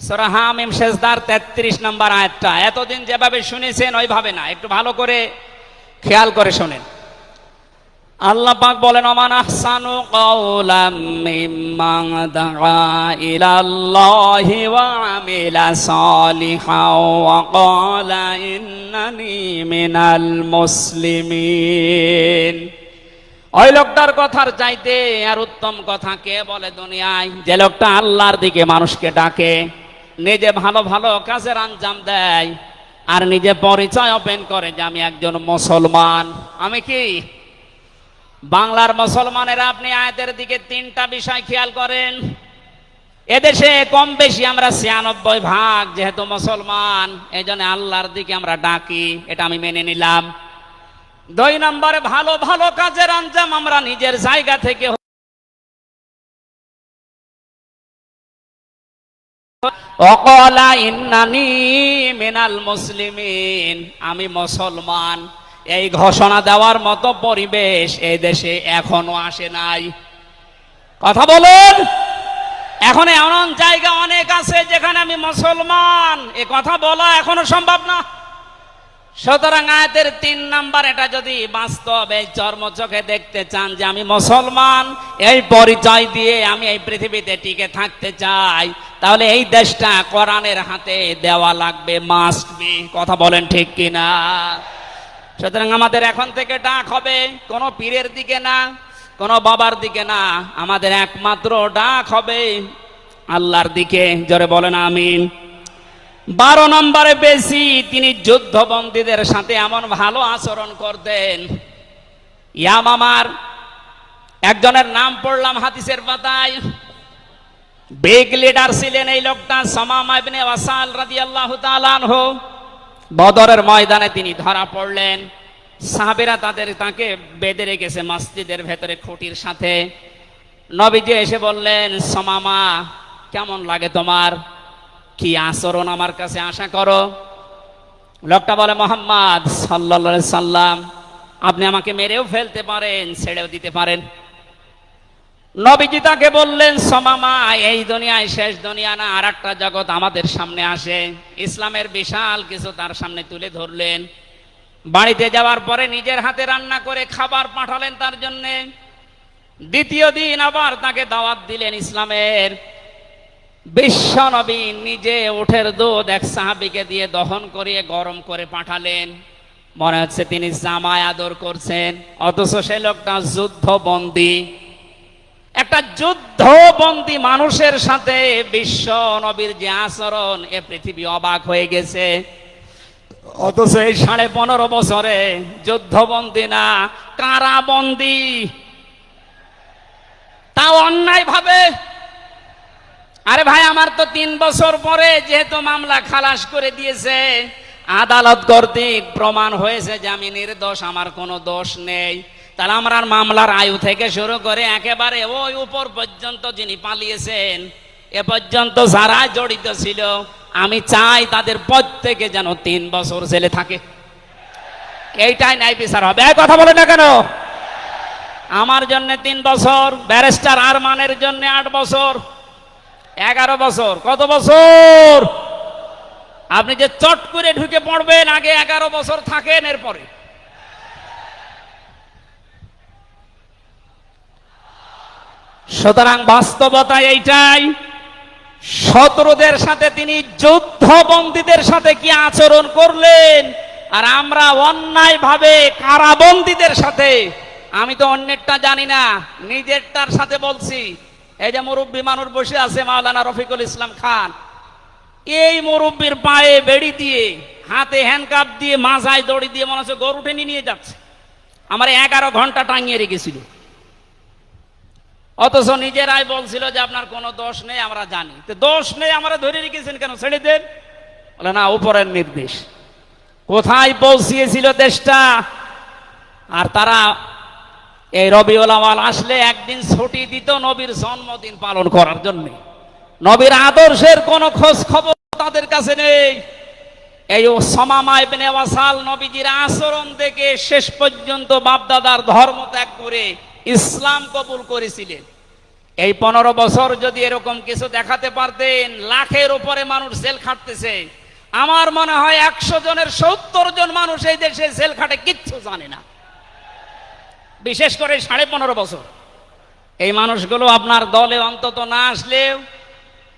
সূরা হামিম সেজদার 33 নম্বর আয়াতটা এতদিন যেভাবে শুনেছেন ওইভাবে না, একটু ভালো করে খেয়াল করে শোনেন। আল্লাহ পাক বলেন, ওমান আহসানু কাওলাম মিম্মান দাআ ইলাল্লাহি ওয়া আমিলা সালিহান ওয়া ক্বালা ইন্নানি মিনাল মুসলিমিন। ওই লোকটার কথার চাইতে আর উত্তম কথা কে বলে দুনিয়ায়? যে লোকটা আল্লাহর দিকে মানুষকে ডাকে, নিজে ভালো ভালো কাজের আঞ্জাম দেয়, আর নিজে পরিচয় ওপেন করে যে আমি একজন মুসলমান। আমি কি বাংলার মুসলমানেরা? আপনি আয়াতের দিকে 3টা বিষয় খেয়াল করেন। এদেশে কম বেশি আমরা 96% যেহেতু মুসলমান, এই জন্য আল্লাহর দিকে আমরা ডাকি, এটা আমি মেনে নিলাম। 2 নম্বরে ভালো ভালো কাজের আঞ্জাম আমরা নিজের জায়গা থেকে, ওয়াকালা ইন্নানি মিনাল মুসলিমিন, আমি মুসলমান, এই ঘোষণা দেওয়ার মতো পরিবেশ এই দেশে এখনো আসে নাই। কথা বলুন। এখন এমন জায়গা অনেক আছে যেখানে আমি মুসলমান, এ কথা বলা এখনো সম্ভব না। সুতরাং আয়াতের 3 নাম্বার, এটা যদি বাস্তব এই চর্মচোখে দেখতে চান যে আমি মুসলমান, এই পরিচয় দিয়ে আমি এই পৃথিবীতে টিকে থাকতে চাই, তাহলে এই দেশটা কোরআনের হাতে দেওয়া লাগবে, মাস্ট বি। কথা বলেন ঠিক কিনা? সুতরাং আমাদের এখন থেকে ডাক হবে কোনো পীরের দিকে না, কোনো বাবার দিকে না, আমাদের একমাত্র ডাক হবে আল্লাহর দিকে। জোরে বলেন আমিন। 12 নম্বরে বেশি তিনি যুদ্ধবন্দীদের সাথে এমন ভালো আচরণ করতেন। ইয়ামামার একজনের নাম পড়লাম হাদিসের পাতায়, বিগ লিডার ছিলেন এই লোকটা, সামামা ইবনে ওয়াসাল রাদিয়াল্লাহু তাআলা আনহু। বদরের ময়দানে তিনি ধরা পড়লেন, সাহাবীরা তাকে বেঁধে রেখেছে মসজিদের ভেতরে খুঁটির সাথে। নবীজি এসে বললেন, সামামা কেমন লাগে তোমার, কি আচরণ আমার কাছে আশা করো? লোকটা বলে, মুহাম্মদ সাল্লাল্লাহু আলাইহি সাল্লাম, আপনি আমাকে মেরেও ফেলতে পারেন, ছেড়েও দিতে পারেন। নবীজি তাকে বললেন, সামামা এই দুনিয়ায় শেষ দুনিয়া না, আর একটা জগৎ আমাদের সামনে আসে। ইসলামের বিশাল কিছু তার সামনে তুলে ধরলেন। বাড়িতে যাওয়ার পরে নিজের হাতে রান্না করে খাবার পাঠালেন তার জন্য। দ্বিতীয় দিন আবার তাকে দাওয়াত দিলেন ইসলামের। বিশ্ব নবী নিজে উটের দুধ এক সাহাবীকে দিয়ে দহন করিয়ে গরম করে পাঠালেন। মনে হচ্ছে তিনি জামায় আদর করছেন, অথচ সে লোকটা যুদ্ধবন্দী। একটা যুদ্ধবন্দী মানুষের সাথে বিশ্ব নবীর যে আচরণ, এ পৃথিবী অবাক হয়ে গেছে। অথচ এই 15.5 বছরে যুদ্ধবন্দী না, কারাবন্দী, তাও অন্যায় ভাবে। আরে ভাই, আমার তো 3 বছর পরে যেহেতু মামলা খালাস করে দিয়েছে, আদালত কর্তৃক প্রমাণ হয়েছে যে আমি নির্দোষ, আমার কোনো দোষ নেই, তাহলে আমার মামলার আয়ু থেকে শুরু করে একেবারে ওই উপর পর্যন্ত যিনি পালিয়েছেন, এ পর্যন্ত যারা জড়িত ছিল, আমি চাই তাদের প্রত্যেকে যেন 3 বছর জেলে থাকে। এইটাই ন্যায় বিচার হবে। কথা বলে না কেন? আমার জন্য 3 বছর, ব্যারিস্টার আরমানের জন্য 8 বছর, 11 বছর। কত বছর? আপনি যে চট করে ঢুকে পড়বেন, আগে 11 বছর থাকেন, এরপরে। সুতরাং বাস্তবতা এইটাই, শত্রুদের সাথে তিনি যুদ্ধবন্দীদের সাথে কি আচরণ করলেন, আর আমরা অন্যায় ভাবে কারাবন্দীদের সাথে, আমি তো অন্যেরটা জানি না, নিজেরটার সাথে বলছি। এই যে মুরব্বী মানুষ বসে আছে মাওলানা রফিকুল ইসলাম খান, এই মুরব্বীর পায়ে বেড়ি দিয়ে, হাতে হ্যান্ডকাপ দিয়ে, মাথায় দড়ি দিয়ে মনে হচ্ছে গরু টেনে নিয়ে যাচ্ছে। আমার 11 ঘন্টা টাঙিয়ে রেখেছিল, অথচ নিজেরাই বলছিল যে আপনার কোনো দোষ নেই, আমরা জানি। তো দোষ নেই, আমরা ধরে রেখেছেন কেন, ছেড়ে দেন। বলে না, উপরের নির্দেশ। কোথায় পৌঁছিয়েছিল দেশটা। আর তারা এই রবিউল আউয়াল আসলে একদিন ছুটি দিত নবীর জন্মদিন পালন করার জন্য। নবীর আদর্শের কোনো খোঁজ খবর তাদের কাছে নেই। এই উসামা ইবনে ওয়াসাল নবীজির আচরণ দেখে শেষ পর্যন্ত বাপদাদার ধর্ম ত্যাগ করে ইসলাম কবুল করেছিলেন। এই 15 বছর যদি এরকম কিছু দেখাতে পারতেন, লাখের উপরে মানুষ জেল খাটতেছে। আমার মনে হয় 100 জনের 70 জন মানুষ এই দেশে জেল খাটে, কিচ্ছু জানে না। বিশেষ করে 15.5 বছর এই মানুষগুলো আপনার দলে অন্তত না আসলেও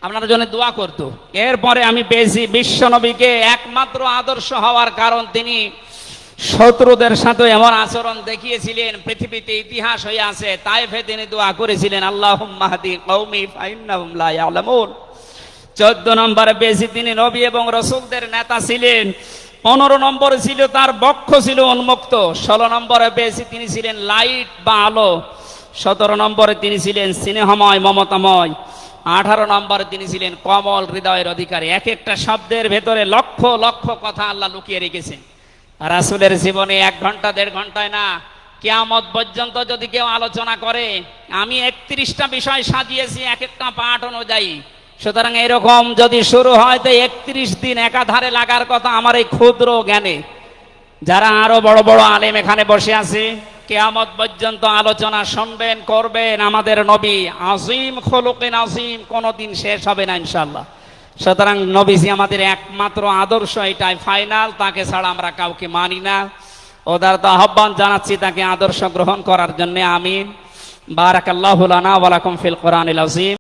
আপনার জন্য দোয়া করতো। এরপরে আমি পেয়েছি বিশ্বনবীকে একমাত্র আদর্শ হওয়ার কারণ তিনি শত্রুদের সাথে এমন আচরণ দেখিয়েছিলেন, পৃথিবীতে ইতিহাস হয়ে আছে। তাইফে তিনি দোয়া করেছিলেন, আল্লাহুম্মা হাদি কওমি ফাইন্নাহুম লা ইয়ালামুন। 14 নম্বরে পেয়েছি তিনি নবী এবং রাসূলদের নেতা ছিলেন। 15 নম্বরে ছিল তার বক্ষ ছিল উন্মুক্ত। 16 নম্বরে পেয়েছি তিনি ছিলেন লাইট বা আলো। 17 নম্বরে তিনি ছিলেন স্নেহময়, মমতাময়। 18 নম্বরে তিনি ছিলেন কমল হৃদয়ের অধিকারী। এক একটা শব্দের ভেতরে লক্ষ লক্ষ কথা আল্লাহ লুকিয়ে রেখেছেন। রাসূলের জীবনে 1 ঘন্টা 1.5 ঘন্টায় না, কিয়ামত পর্যন্ত যদি কেউ আলোচনা করে, আমি 31টা বিষয় সাজিয়েছি এক একটা পাঠ অনুযায়ী। সুতরাং এরকম যদি শুরু হয় তো 31 দিন একাধারে লাগার কথা আমার এই ক্ষুদ্র জ্ঞানে। যারা আরো বড় বড় আলেম এখানে বসে আছে, কিয়ামত পর্যন্ত আলোচনা শুনবেন, করবেন। আমাদের নবী আজিম খুলুকিন আজিম, কোনোদিন শেষ হবে না ইনশাআল্লাহ। সুতরাং নবীজি আমাদের একমাত্র আদর্শ, এটাই ফাইনাল। তাকে ছাড়া আমরা কাউকে মানি না। উদারতা আহ্বান জানাচ্ছি তাকে আদর্শ গ্রহণ করার জন্য। আমিন। বারাকাল্লাহু লানা ওয়া লাকুম ফিল কোরআনিল আযীম।